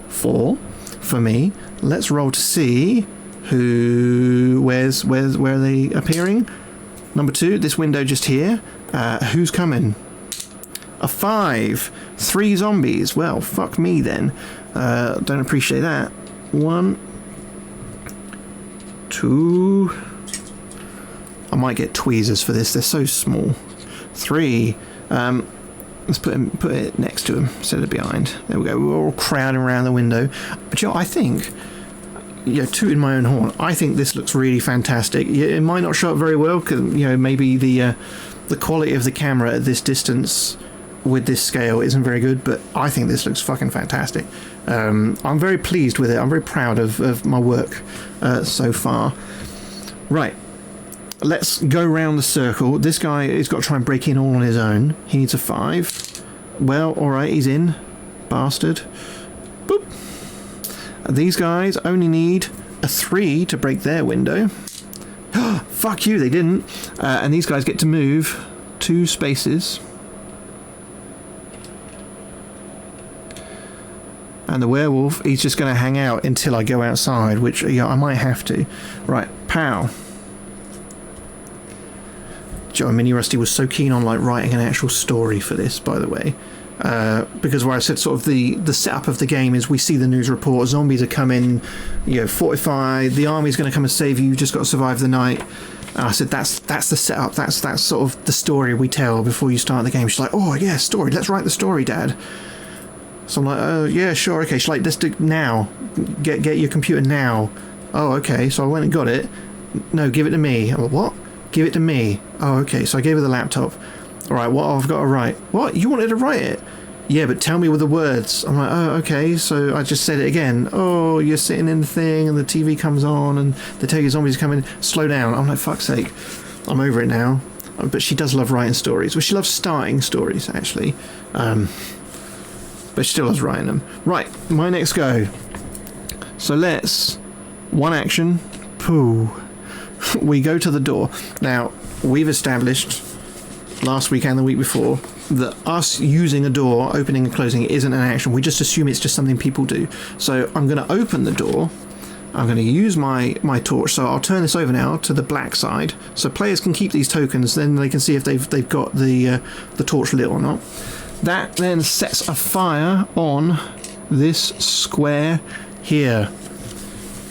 4 for me. Let's roll to see where are they appearing. Number 2, this window just here. Who's coming? A 5. 3 zombies. Well, fuck me then. Don't appreciate that. 1, 2. I might get tweezers for this. They're so small. 3. Let's put it next to him instead of behind. There we go. We're all crowding around the window. But you know, I think, tooting my own horn, I think this looks really fantastic. It might not show up very well because maybe the quality of the camera at this distance with this scale isn't very good, but I think this looks fucking fantastic. I'm very pleased with it. I'm very proud of my work so far. Right, let's go round the circle. This guy has got to try and break in all on his own. He needs a 5. Well, alright, he's in. Bastard. Boop. These guys only need a 3 to break their window. Fuck you, they didn't. And these guys get to move 2 spaces. And the werewolf, he's just going to hang out until I go outside, which I might have to. Right, pow. Joe Mini Rusty was so keen on writing an actual story for this, by the way. Because where I said sort of the setup of the game is we see the news report, zombies are coming, fortified, the army's going to come and save you, just got to survive the night. And I said that's the setup, that's sort of the story we tell before you start the game. She's like, oh yeah, story, let's write the story, Dad. So I'm like, oh yeah, sure, okay. She's like, let's do now. Get your computer now. Oh, okay. So I went and got it. No, give it to me. I'm like, what? Give it to me. Oh, okay. So I gave her the laptop. All right, what I've got to write? What? You wanted to write it? Yeah, but tell me with the words. I'm like, oh, okay. So I just said it again. Oh, you're sitting in the thing and the TV comes on and they tell you zombies coming. Slow down. I'm like, fuck's sake. I'm over it now. But she does love writing stories. Well, she loves starting stories, actually. But she still loves writing them. Right, my next go. So let's... One action. Pooh. We go to the door. Now, we've established last week and the week before that us using a door, opening and closing it, isn't an action. We just assume it's just something people do. So I'm going to open the door. I'm going to use my torch. So I'll turn this over now to the black side. So players can keep these tokens. Then they can see if they've got the torch lit or not. That then sets a fire on this square here.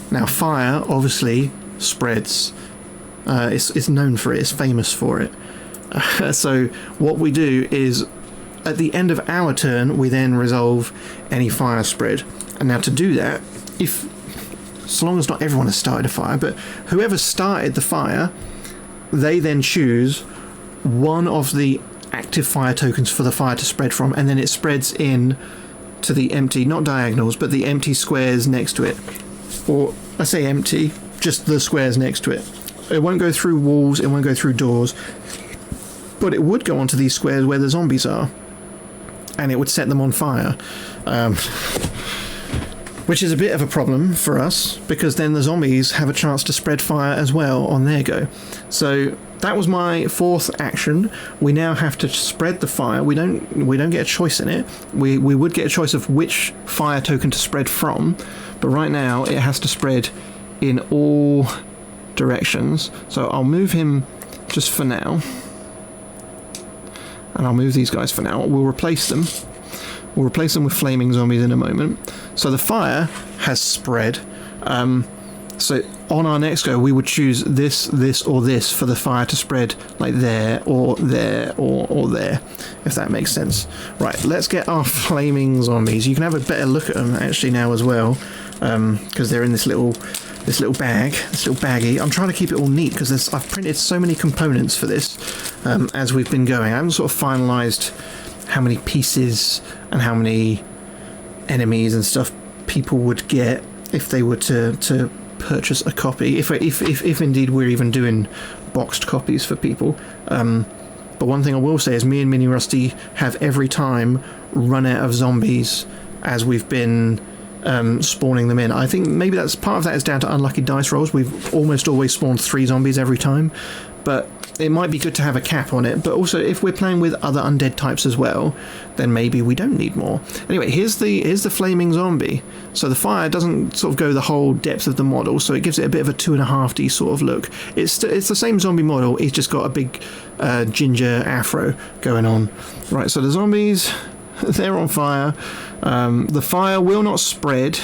Now fire obviously spreads. It's known for it, it's famous for it. So what we do is at the end of our turn we then resolve any fire spread. And now to do that, so long as not everyone has started a fire, but whoever started the fire, they then choose one of the active fire tokens for the fire to spread from, and then it spreads in to the empty, not diagonals, but the empty squares next to it. Or I say empty, just the squares next to it. It won't go through walls, it won't go through doors, but it would go onto these squares where the zombies are. and it would set them on fire. Which is a bit of a problem for us, because then the zombies have a chance to spread fire as well on their go. So that was my fourth action. We now have to spread the fire. We don't get a choice in it. We would get a choice of which fire token to spread from, but right now it has to spread in all directions. So I'll move him just for now, and I'll move these guys for now. We'll replace them. We'll replace them with flaming zombies in a moment. So the fire has spread. So on our next go, we would choose this, this, or this for the fire to spread, like there, or there, or there, if that makes sense. Right, let's get our flaming zombies. You can have a better look at them actually now as well, because they're in this little bag, this little baggie. I'm trying to keep it all neat because I've printed so many components for this as we've been going. I haven't sort of finalised how many pieces and how many enemies and stuff people would get if they were to purchase a copy, if indeed we're even doing boxed copies for people. But one thing I will say is me and Mini Rusty have every time run out of zombies as we've been spawning them in. I think maybe that's part of that is down to unlucky dice rolls. We've almost always spawned 3 zombies every time, but it might be good to have a cap on it. But also, if we're playing with other undead types as well, then maybe we don't need more. Anyway, here's the flaming zombie. So the fire doesn't sort of go the whole depth of the model, so it gives it a bit of a 2.5D sort of look. It's the same zombie model, it's just got a big ginger afro going on. Right, so the zombies, they're on fire. The fire will not spread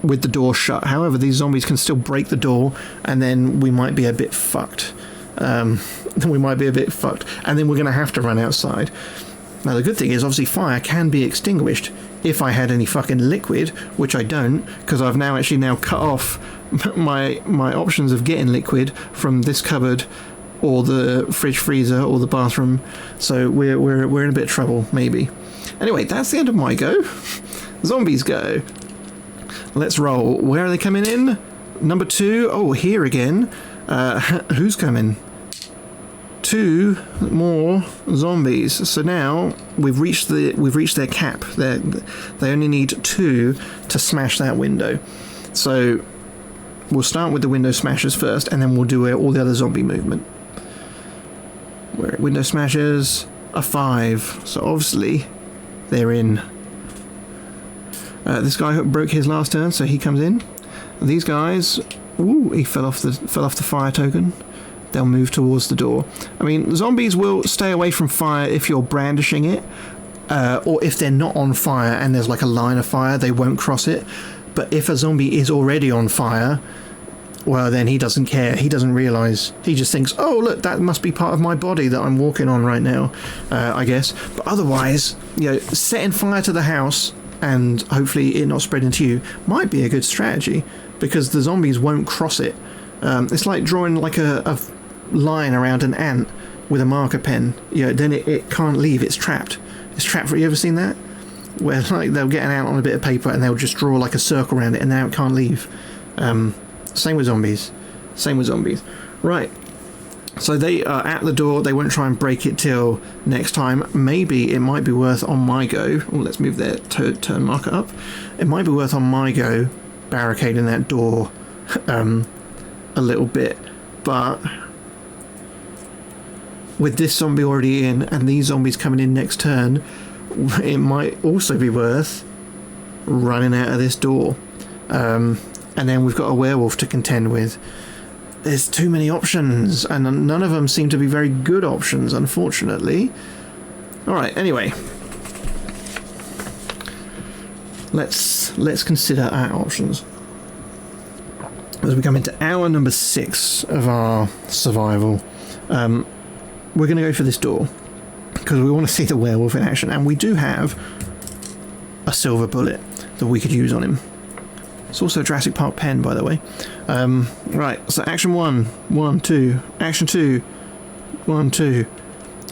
with the door shut. However, these zombies can still break the door, and then we might be a bit fucked. And then we're going to have to run outside. Now, the good thing is, obviously, fire can be extinguished if I had any fucking liquid, which I don't, because I've now cut off my options of getting liquid from this cupboard, or the fridge freezer, or the bathroom. So we're in a bit of trouble, maybe. Anyway, that's the end of my go. Zombies go. Let's roll. Where are they coming in? Number 2. Oh, here again. Who's coming? 2 more zombies. So now we've reached their cap. They only need 2 to smash that window. So we'll start with the window smashers first, and then we'll do all the other zombie movement. Where window smashers are 5. So obviously they're in. This guy broke his last turn, so he comes in. These guys, ooh, he fell off the fire token. They'll move towards the door. I mean, zombies will stay away from fire if you're brandishing it, or if they're not on fire and there's like a line of fire, they won't cross it. But if a zombie is already on fire, well, then he doesn't care. He doesn't realise. He just thinks, oh, look, that must be part of my body that I'm walking on right now, I guess. But otherwise, setting fire to the house and hopefully it not spreading to you might be a good strategy, because the zombies won't cross it. It's like drawing like a line around an ant with a marker pen. Then it can't leave. It's trapped. It's trapped. You ever seen that? Where like they'll get an ant on a bit of paper and they'll just draw like a circle around it, and now it can't leave. Same with zombies. Right. So they are at the door. They won't try and break it till next time. Maybe it might be worth on my go. Oh, let's move their turn marker up. It might be worth on my go barricading that door a little bit. But with this zombie already in and these zombies coming in next turn, it might also be worth running out of this door. And then we've got a werewolf to contend with. There's too many options, and none of them seem to be very good options, unfortunately. Alright, anyway. Let's consider our options. As we come into hour number 6 of our survival, we're going to go for this door, because we want to see the werewolf in action, and we do have a silver bullet that we could use on him. It's also a Jurassic Park pen, by the way. Right, so action 1, 1, 2. Action 2, 1, 2.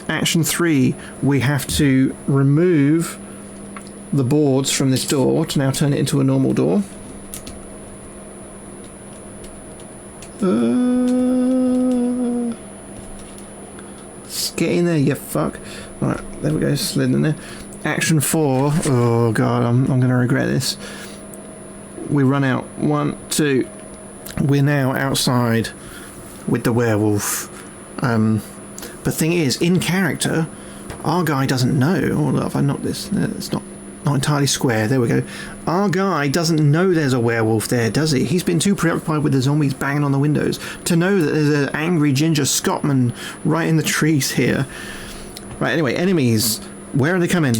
Action 3, we have to remove the boards from this door to now turn it into a normal door. Get in there, you fuck. Right, there we go, slid in there. Action 4. Oh god, I'm going to regret this. We run out. 1, 2. We're now outside with the werewolf. But thing is, in character, our guy doesn't know. Oh, look, if I knock this, it's not entirely square. There we go. Our guy doesn't know there's a werewolf there, does he? He's been too preoccupied with the zombies banging on the windows to know that there's an angry ginger Scotsman right in the trees here. Right, anyway, enemies. Where are they coming?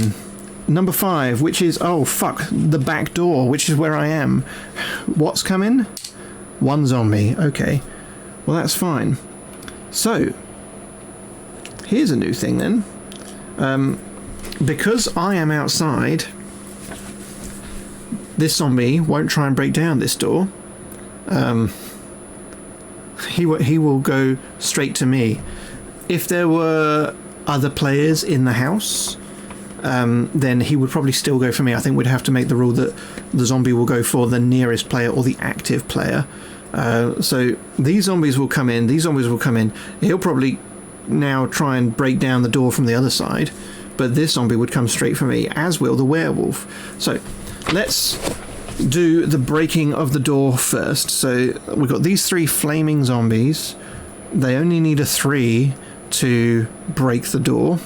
Number 5, which is, oh fuck, the back door, which is where I am. What's coming? 1 zombie. Okay. Well, that's fine. So, here's a new thing then. Because I am outside, this zombie won't try and break down this door. He will go straight to me. If there were other players in the house, then he would probably still go for me. I think we'd have to make the rule that the zombie will go for the nearest player or the active player. So these zombies will come in. These zombies will come in. He'll probably now try and break down the door from the other side, but this zombie would come straight for me, as will the werewolf. So let's do the breaking of the door first. So we've got these 3 flaming zombies. They only need a 3 to break the door.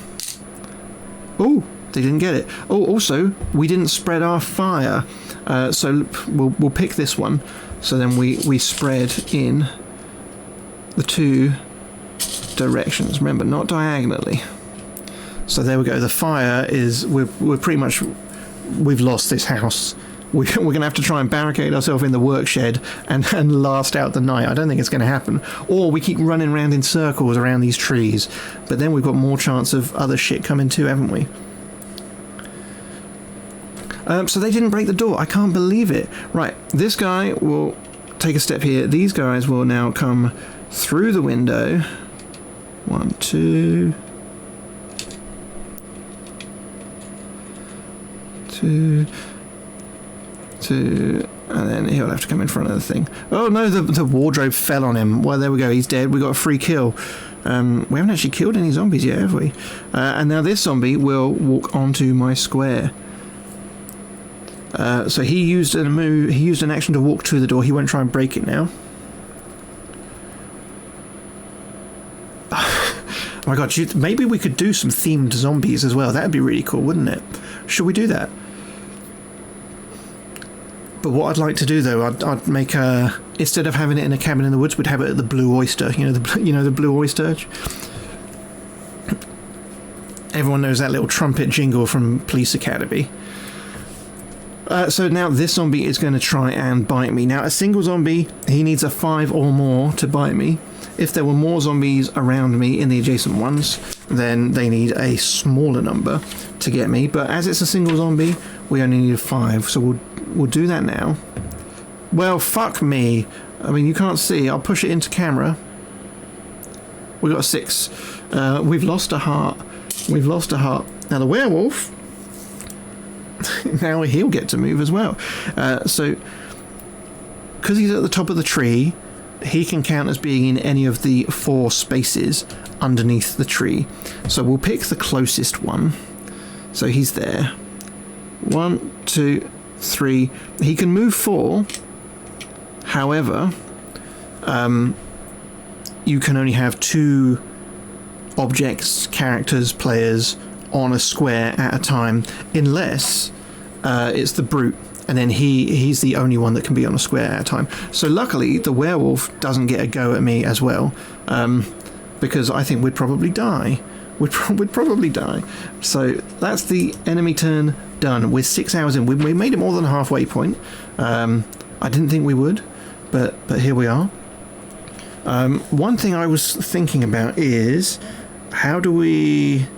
Oh, they didn't get it. Oh, also, we didn't spread our fire. So we'll pick this one. So then we spread in the 2 directions. Remember, not diagonally. So there we go. The fire is... We're pretty much... We've lost this house. We're going to have to try and barricade ourselves in the work shed and last out the night. I don't think it's going to happen. Or we keep running around in circles around these trees. But then we've got more chance of other shit coming too, haven't we? So they didn't break the door. I can't believe it. Right, this guy will take a step here. These guys will now come through the window. 1, 2... 2... 2... And then he'll have to come in front of the thing. Oh no, the wardrobe fell on him. Well, there we go. He's dead. We got a free kill. We haven't actually killed any zombies yet, have we? And now this zombie will walk onto my square. So he used a move. He used an action to walk to the door. He won't try and break it now. Oh my god! Maybe we could do some themed zombies as well. That'd be really cool, wouldn't it? Should we do that? But what I'd like to do though, I'd make a, instead of having it in a cabin in the woods, we'd have it at the Blue Oyster. You know the Blue Oyster. Everyone knows that little trumpet jingle from Police Academy. So now this zombie is going to try and bite me. Now a single zombie, he needs a 5 or more to bite me. If there were more zombies around me in the adjacent ones, then they need a smaller number to get me. But as it's a single zombie, we only need a 5. So we'll do that now. Well, fuck me. I mean, you can't see. I'll push it into camera. We got a 6. We've lost a heart. We've lost a heart. Now the werewolf, now he'll get to move as well. So, because he's at the top of the tree, he can count as being in any of the 4 spaces underneath the tree. So we'll pick the closest one. So he's there. 1, 2, 3. He can move 4. However, you can only have 2 objects, characters, players on a square at a time, unless it's the brute, and then he's the only one that can be on a square at a time. So luckily the werewolf doesn't get a go at me as well, because I think we'd probably die. We'd probably die. So that's the enemy turn done. We're 6 hours in. We made it more than a halfway point. I didn't think we would, but here we are. One thing I was thinking about is how do we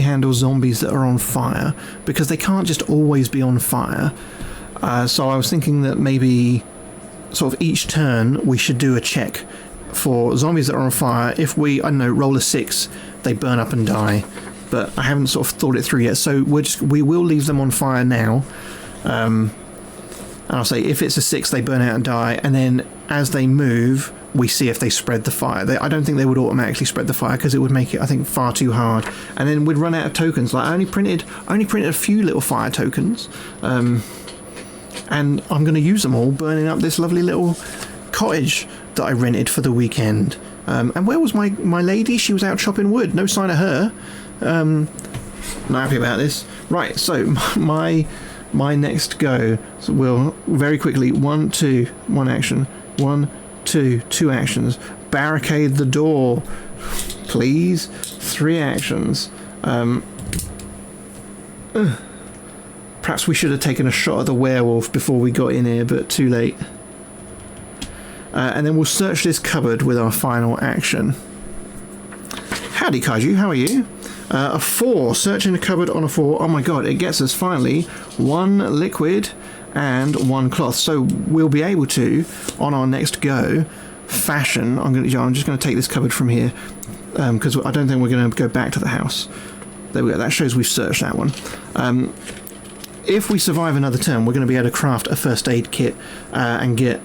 handle zombies that are on fire, because they can't just always be on fire. So I was thinking that maybe sort of each turn we should do a check for zombies that are on fire. If we, I don't know, roll a 6, they burn up and die, but I haven't sort of thought it through yet, so we will leave them on fire now. And I'll say if it's a 6 they burn out and die, and then as they move we see if they spread the fire. I don't think they would automatically spread the fire because it would make it, I think, far too hard. And then we'd run out of tokens. Like I only printed a few little fire tokens, and I'm going to use them all, burning up this lovely little cottage that I rented for the weekend. And where was my lady? She was out chopping wood. No sign of her. Not happy about this. Right, so my next go will very quickly 1, 2, 1 action. 1, 2, 2 actions. Barricade the door, please. 3 actions. Perhaps we should have taken a shot at the werewolf before we got in here, but too late. And then we'll search this cupboard with our final action. Howdy, Kaiju, how are you? A 4, searching the cupboard on a 4. Oh my god, it gets us finally 1 liquid and 1 cloth. So we'll be able to, on our next go, fashion. I'm just going to take this cupboard from here because I don't think we're going to go back to the house. There we go. That shows we've searched that one. If we survive another turn, we're going to be able to craft a first aid kit and get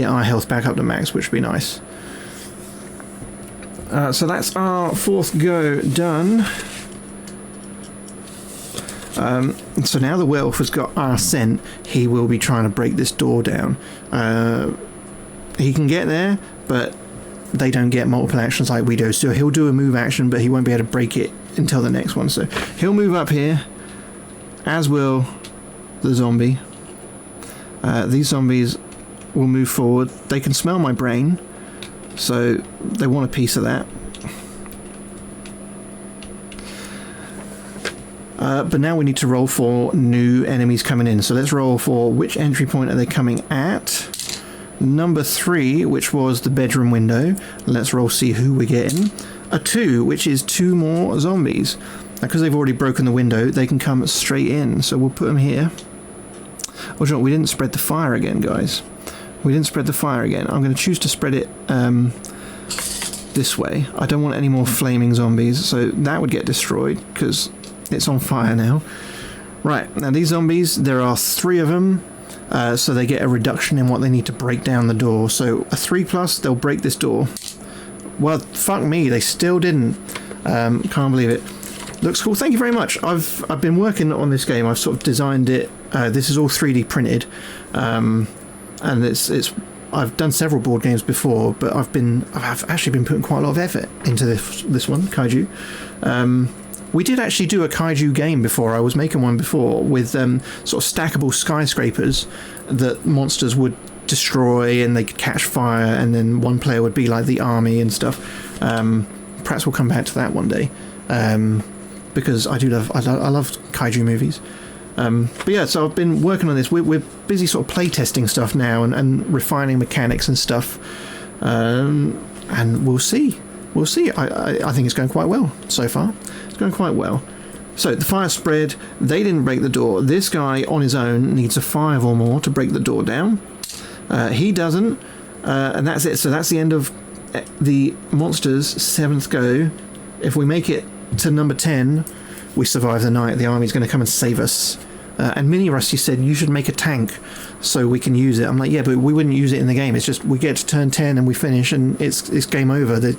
our health back up to max, which would be nice. So that's our 4th go done. So now the werewolf has got our scent, he will be trying to break this door down. He can get there, but they don't get multiple actions like we do. So he'll do a move action, but he won't be able to break it until the next one. So he'll move up here, as will the zombie. These zombies will move forward. They can smell my brain, so they want a piece of that. But now we need to roll for new enemies coming in. So let's roll for which entry point are they coming at. Number 3, which was the bedroom window. Let's roll, see who we're getting. A 2, which is 2 more zombies. Because they've already broken the window, they can come straight in. So we'll put them here. Oh, we didn't spread the fire again, guys. We didn't spread the fire again. I'm going to choose to spread it this way. I don't want any more flaming zombies, so that would get destroyed because it's on fire now. Right, now these zombies, there are 3 of them, so they get a reduction in what they need to break down the door. So a 3+, they'll break this door. Well, fuck me, they still didn't. Can't believe it. Looks cool. Thank you very much. I've been working on this game. I've sort of designed it. This is all 3D printed, and I've done several board games before, but I've actually been putting quite a lot of effort into this one, Kaiju. We did actually do a Kaiju game before. I was making one before with sort of stackable skyscrapers that monsters would destroy and they could catch fire, and then one player would be like the army and stuff. Perhaps we'll come back to that one day, because I love Kaiju movies. But yeah, so I've been working on this. We're busy sort of playtesting stuff now and refining mechanics and stuff, and we'll see. We'll see. I think it's going quite well so far. It's going quite well. So the fire spread. They didn't break the door. This guy on his own needs a 5 or more to break the door down. He doesn't, and that's it. So that's the end of the monster's 7th go. If we make it to number 10, we survive the night. The army's going to come and save us. And Mini Rusty said you should make a tank so we can use it. I'm like, yeah, but we wouldn't use it in the game. It's just we get to turn 10 and we finish and it's game over.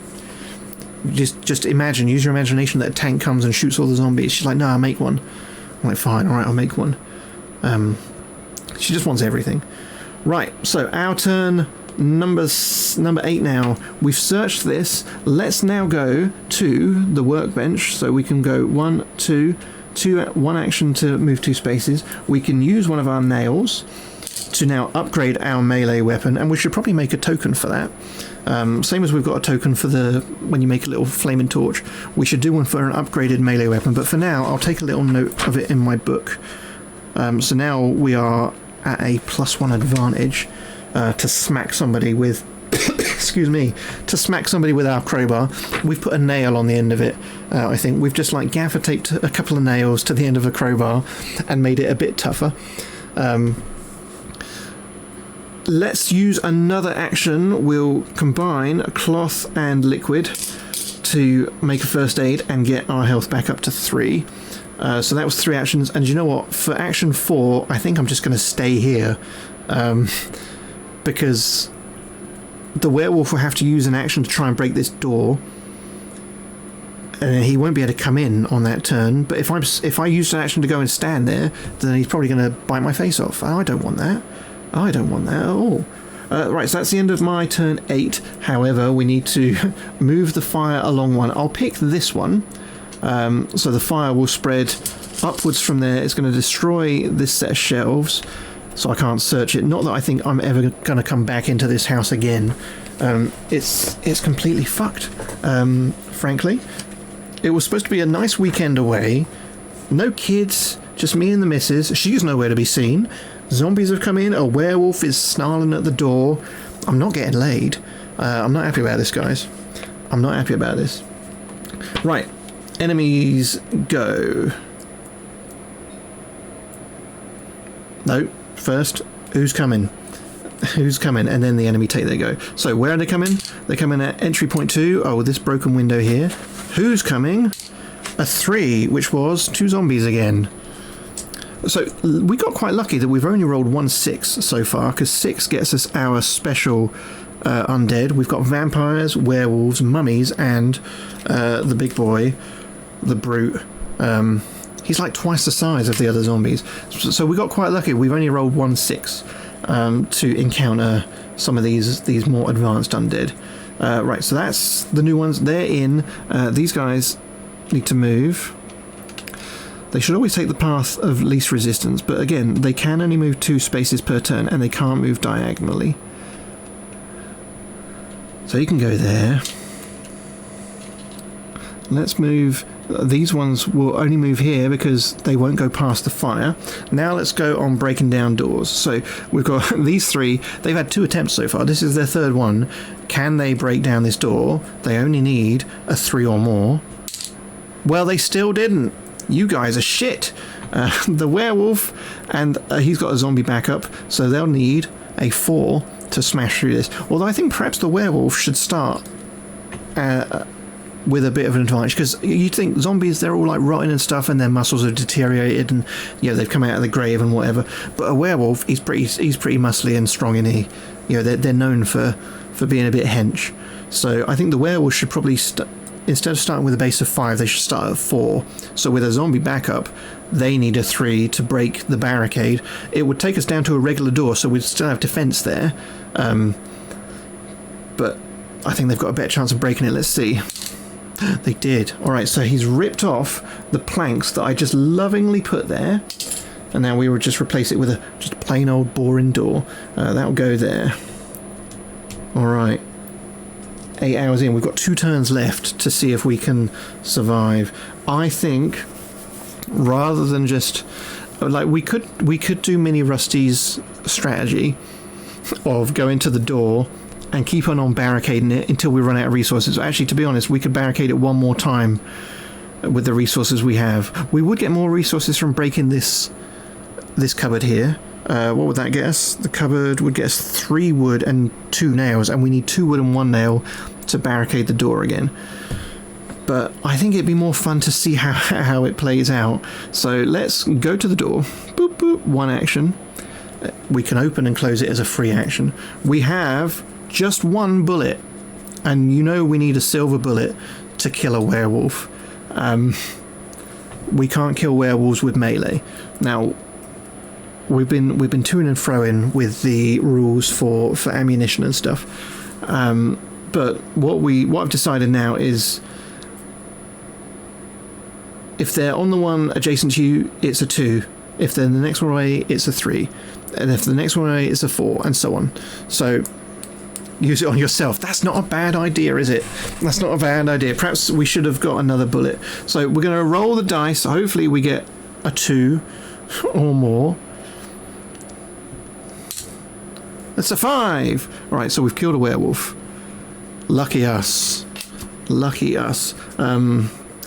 Just imagine, use your imagination that a tank comes and shoots all the zombies. She's like, no, I'll make one. I'm like, fine, alright, I'll make one. She just wants everything. Right, so our turn, number 8 now. We've searched this. Let's now go to the workbench. So we can go 1, 2, 1 action to move 2 spaces. We can use one of our nails to now upgrade our melee weapon, and we should probably make a token for that. Same as we've got a token for when you make a little flaming torch, we should do one for an upgraded melee weapon, but for now I'll take a little note of it in my book. So now we are at a +1 advantage to smack somebody with excuse me, to smack somebody with our crowbar. We've put a nail on the end of it. I think we've just like gaffer taped a couple of nails to the end of a crowbar and made it a bit tougher. Let's use another action. We'll combine cloth and liquid to make a first aid and get our health back up to 3. So that was 3 actions. And you know what? For action 4, I think I'm just going to stay here, because the werewolf will have to use an action to try and break this door. And he won't be able to come in on that turn. But if I use an action to go and stand there, then he's probably going to bite my face off. I don't want that. I don't want that at all. Right, so that's the end of my turn 8. However, we need to move the fire along one. I'll pick this one. So the fire will spread upwards from there. It's going to destroy this set of shelves, so I can't search it. Not that I think I'm ever going to come back into this house again. It's completely fucked, frankly. It was supposed to be a nice weekend away. No kids, just me and the missus. She's nowhere to be seen. Zombies have come in. A werewolf is snarling at the door. I'm not getting laid. I'm not happy about this, guys. I'm not happy about this. Right. Enemies go. No. First, who's coming? Who's coming? And then the enemy take their go. So where are they coming? They're coming at entry point 2. Oh, this broken window here. Who's coming? A 3, which was 2 zombies again. So we got quite lucky that we've only rolled 1 6 so far, because 6 gets us our special undead. We've got vampires, werewolves, mummies, and the big boy, the brute. He's like twice the size of the other zombies. So we got quite lucky. We've only rolled 1 6 to encounter some of these more advanced undead. Right, so that's the new ones. They're in. These guys need to move. They should always take the path of least resistance, but again, they can only move 2 spaces per turn, and they can't move diagonally. So you can go there. Let's move. These ones will only move here because they won't go past the fire. Now let's go on breaking down doors. So we've got these 3. They've had 2 attempts so far. This is their 3rd one. Can they break down this door? They only need a 3 or more. Well, they still didn't. You guys are shit. The werewolf, and he's got a zombie backup, so they'll need a 4 to smash through this. Although I think perhaps the werewolf should start with a bit of an advantage, because you'd think zombies, they're all like rotting and stuff, and their muscles are deteriorated, and they've come out of the grave and whatever. But a werewolf, he's pretty muscly and strong, and they're known for being a bit hench. So I think the werewolf should probably instead of starting with a base of 5, they should start at 4. So with a zombie backup, they need a 3 to break the barricade. It would take us down to a regular door, so we'd still have defense there. But I think they've got a better chance of breaking it. Let's see. They did. Alright, so he's ripped off the planks that I just lovingly put there. And now we would just replace it with a just plain old boring door. That'll go there. Alright. 8 hours in. We've got 2 turns left to see if we can survive. I think rather than just like we could do Mini Rusty's strategy of going to the door and keep on barricading it until we run out of resources. Actually, to be honest, we could barricade it one more time with the resources we have. We would get more resources from breaking this cupboard here. What would that get us? The cupboard would get us 3 wood and 2 nails, and we need 2 wood and 1 nail to barricade the door again. But I think it'd be more fun to see how it plays out. So let's go to the door. Boop, boop, 1 action. We can open and close it as a free action. We have just 1 bullet, and we need a silver bullet to kill a werewolf. We can't kill werewolves with melee. Now, we've been toing and froing with the rules for ammunition and stuff, but what I've decided now is if they're on the one adjacent to you, it's a 2. If they're the next one away, it's a 3, and if the next one away, it's a 4, and so on. So use it on yourself. That's not a bad idea, is it? That's not a bad idea. Perhaps we should have got another bullet. So we're going to roll the dice. Hopefully we get a 2 or more. That's a 5. Alright, so we've killed a werewolf. Lucky us. Lucky us.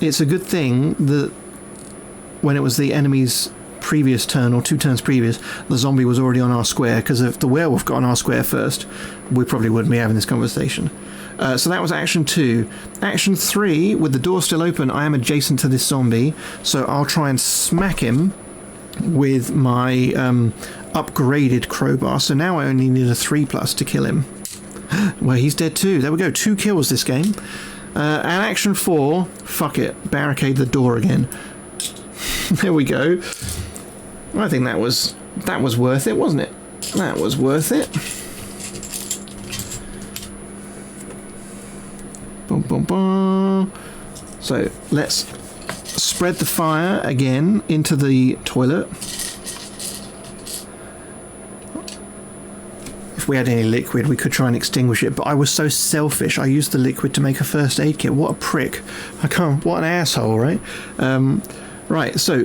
It's a good thing that when it was the enemy's previous turn, or 2 turns previous, the zombie was already on our square, because if the werewolf got on our square first, we probably wouldn't be having this conversation. So that was action 2. Action 3, with the door still open, I am adjacent to this zombie, so I'll try and smack him with my upgraded crowbar. So now I only need a 3+ to kill him. Well, he's dead too. There we go. 2 kills this game. And action 4. Fuck it. Barricade the door again. There we go. I think that was worth it, wasn't it? That was worth it. Boom, boom, boom. So let's spread the fire again into the toilet. If we had any liquid, we could try and extinguish it, but I was so selfish. I used the liquid to make a first aid kit. What a prick. I can't. What an asshole, right? Right, so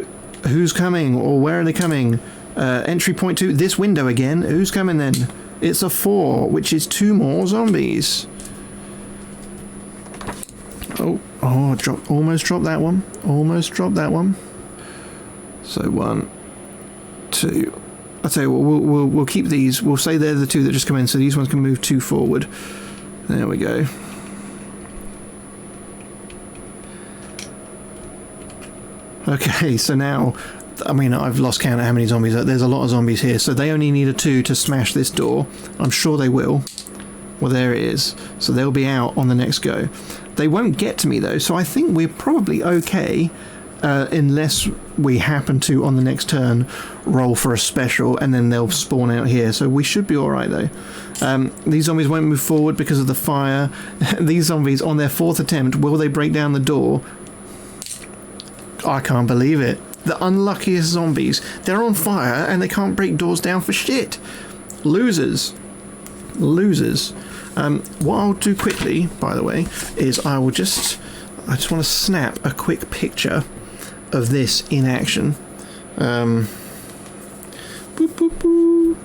who's coming, or where are they coming? Entry point 2, this window again. Who's coming then? It's a 4, which is 2 more zombies. Oh, almost dropped that one. Almost dropped that one. So 1, 2. I'll tell you what, we'll keep these. We'll say they're the 2 that just come in, so these ones can move 2 forward. There we go. Okay, so now, I mean, I've lost count of how many zombies. There's a lot of zombies here, so they only need a 2 to smash this door. I'm sure they will. Well, there it is. So they'll be out on the next go. They won't get to me, though, so I think we're probably okay, unless we happen to, on the next turn, roll for a special, and then they'll spawn out here. So we should be alright, though. These zombies won't move forward because of the fire. These zombies, on their 4th attempt, will they break down the door? I can't believe it. The unluckiest zombies. They're on fire, and they can't break doors down for shit. Losers. Losers. What I'll do quickly, by the way, is I just want to snap a quick picture of this in action. Boop, boop, boop.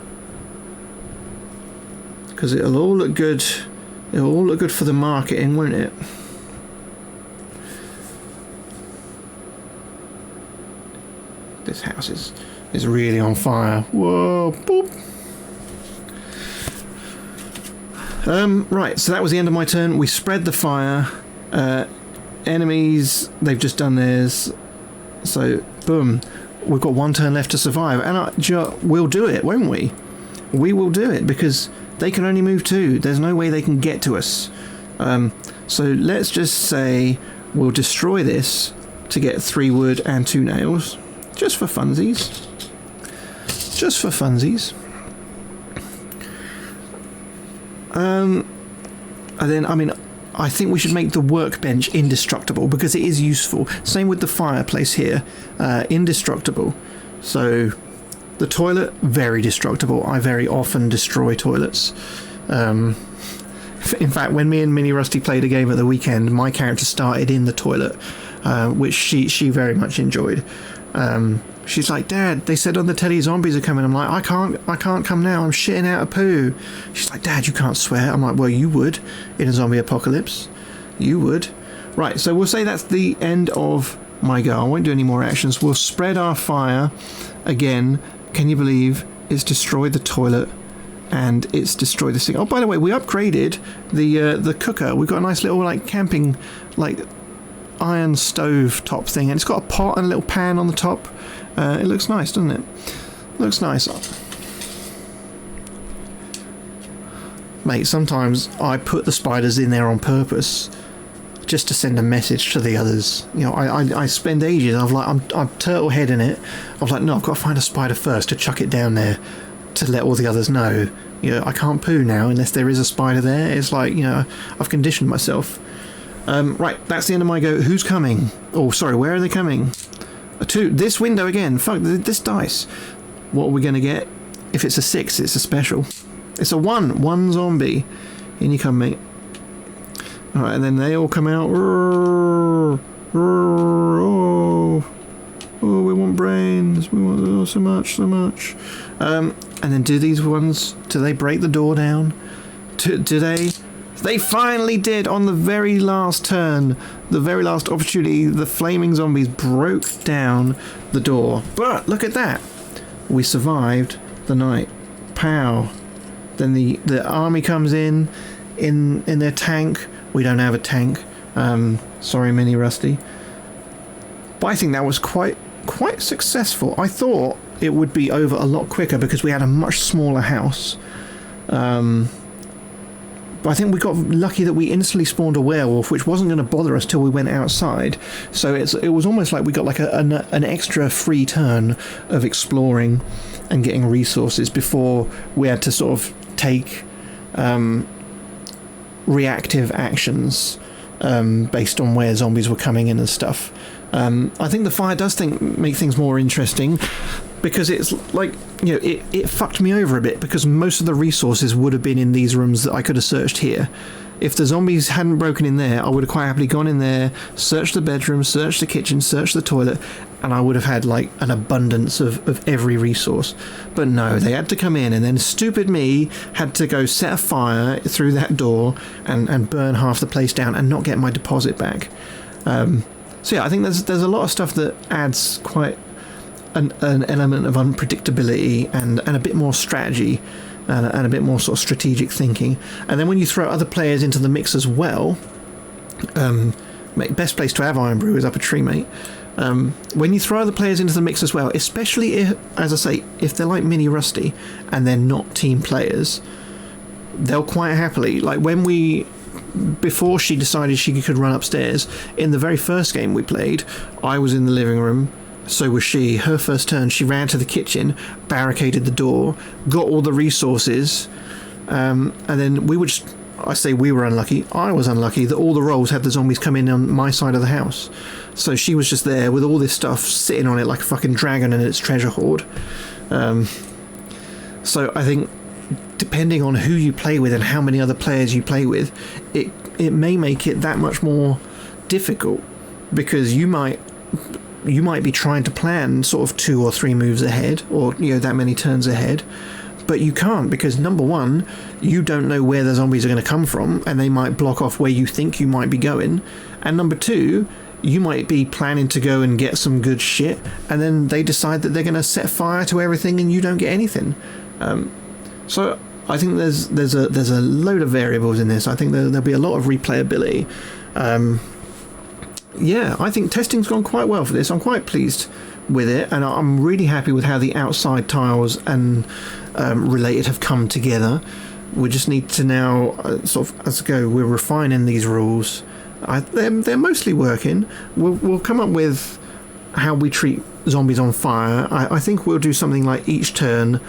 Because it'll all look good. It'll all look good for the marketing, won't it? This house is really on fire. Whoa, boop. Right, so that was the end of my turn. We spread the fire. Enemies, they've just done theirs. So, boom. We've got 1 turn left to survive. And we'll do it, won't we? We will do it, because they can only move 2. There's no way they can get to us. So let's just say we'll destroy this to get 3 wood and 2 nails. Just for funsies. Just for funsies. And then, I mean, I think we should make the workbench indestructible because it is useful. Same with the fireplace here, indestructible. So the toilet, very destructible. I very often destroy toilets. In fact, when me and Mini Rusty played a game at the weekend, my character started in the toilet, which she very much enjoyed. She's like, Dad, they said on the telly zombies are coming. I'm like, I can't come now. I'm shitting out a poo. She's like, Dad, you can't swear. I'm like, well, you would in a zombie apocalypse. You would. Right, so we'll say that's the end of my go. I won't do any more actions. We'll spread our fire again. Can you believe it's destroyed the toilet and it's destroyed the sink? Oh, by the way, we upgraded the cooker. We've got a nice little like camping iron stove top thing, and it's got a pot and a little pan on the top. It looks nice, doesn't it? Looks nice. Mate, sometimes I put the spiders in there on purpose just to send a message to the others. You know, I spend ages, I'm turtle heading it. I was like, no, I've got to find a spider first to chuck it down there to let all the others know. You know, I can't poo now unless there is a spider there. It's like, you know, I've conditioned myself. Right, that's the end of my go. Who's coming? Oh, sorry, where are they coming? A 2. This window again. Fuck, this dice. What are we going to get? If it's a 6, it's a special. It's a 1. 1 zombie. In you come, mate. Alright, and then they all come out. Oh, we want brains. We want so much. And then do these ones, do they break the door down? Do they? They finally did on the very last turn, the very last opportunity. The flaming zombies broke down the door. But look at that. We survived the night. Pow. Then the army comes in their tank. We don't have a tank. Sorry, Mini Rusty. But I think that was quite successful. I thought it would be over a lot quicker because we had a much smaller house. But I think we got lucky that we instantly spawned a werewolf, which wasn't going to bother us till we went outside. So it was almost like we got like an extra free turn of exploring and getting resources before we had to sort of take reactive actions based on where zombies were coming in and stuff. I think the fire does make things more interesting, because it's like, you know, it fucked me over a bit, because most of the resources would have been in these rooms that I could have searched here. If the zombies hadn't broken in there, I would have quite happily gone in there, searched the bedroom, searched the kitchen, searched the toilet, and I would have had like an abundance of every resource. But no, they had to come in, and then stupid me had to go set a fire through that door and burn half the place down and not get my deposit back. So yeah, I think there's a lot of stuff that adds quite an element of unpredictability and a bit more strategy and a bit more sort of strategic thinking. And then when you throw other players into the mix as well, best place to have Iron Brew is up a tree, mate. When you throw other players into the mix as well, especially if, as I say, if they're like Mini Rusty and they're not team players, they'll quite happily, like before she decided she could run upstairs, in the very first game we played, I was in the living room, so was she. Her first turn, she ran to the kitchen, barricaded the door, got all the resources, and then we would just, I say we were unlucky, I was unlucky that all the rolls had the zombies come in on my side of the house. So she was just there with all this stuff sitting on it like a fucking dragon in its treasure hoard. So I think, depending on who you play with and how many other players you play with, it may make it that much more difficult, because you might be trying to plan sort of 2 or 3 moves ahead, or that many turns ahead, but you can't, because number one, you don't know where the zombies are going to come from, and they might block off where you think you might be going, and number two, you might be planning to go and get some good shit, and then they decide that they're going to set fire to everything and you don't get anything. So I think there's a load of variables in this. I think there'll be a lot of replayability. Yeah, I think testing's gone quite well for this. I'm quite pleased with it, and I'm really happy with how the outside tiles and related have come together. We just need to now sort of, as we go, we're refining these rules. They're mostly working. We'll come up with how we treat zombies on fire. I think we'll do something like each turn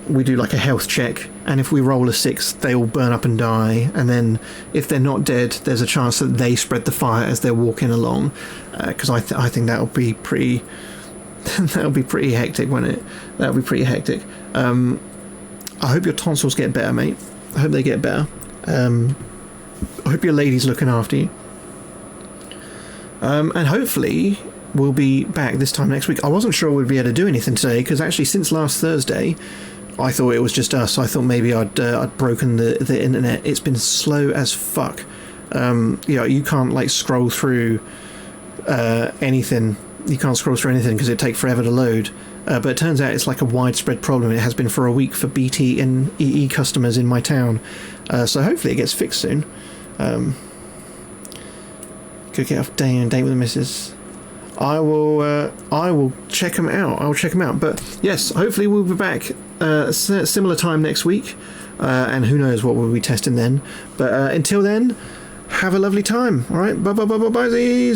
we do like a health check, and if we roll a 6, they all burn up and die, and then if they're not dead, there's a chance that they spread the fire as they're walking along, because I think that'll be pretty hectic, won't it? That'll be pretty hectic. I hope your tonsils get better, mate. I hope they get better. I hope your lady's looking after you, and hopefully we'll be back this time next week. I wasn't sure we'd be able to do anything today, because actually since last Thursday I thought it was just us. I thought maybe I'd broken the internet. It's been slow as fuck. You can't like scroll through anything. You can't scroll through anything because it takes forever to load. But it turns out it's like a widespread problem. It has been for a week for BT and EE customers in my town. So hopefully it gets fixed soon. Could get off day and date with the missus. I will check them out. I'll check them out. But yes, hopefully we'll be back similar time next week, and who knows what we'll be testing then. But until then, have a lovely time. All right, bye.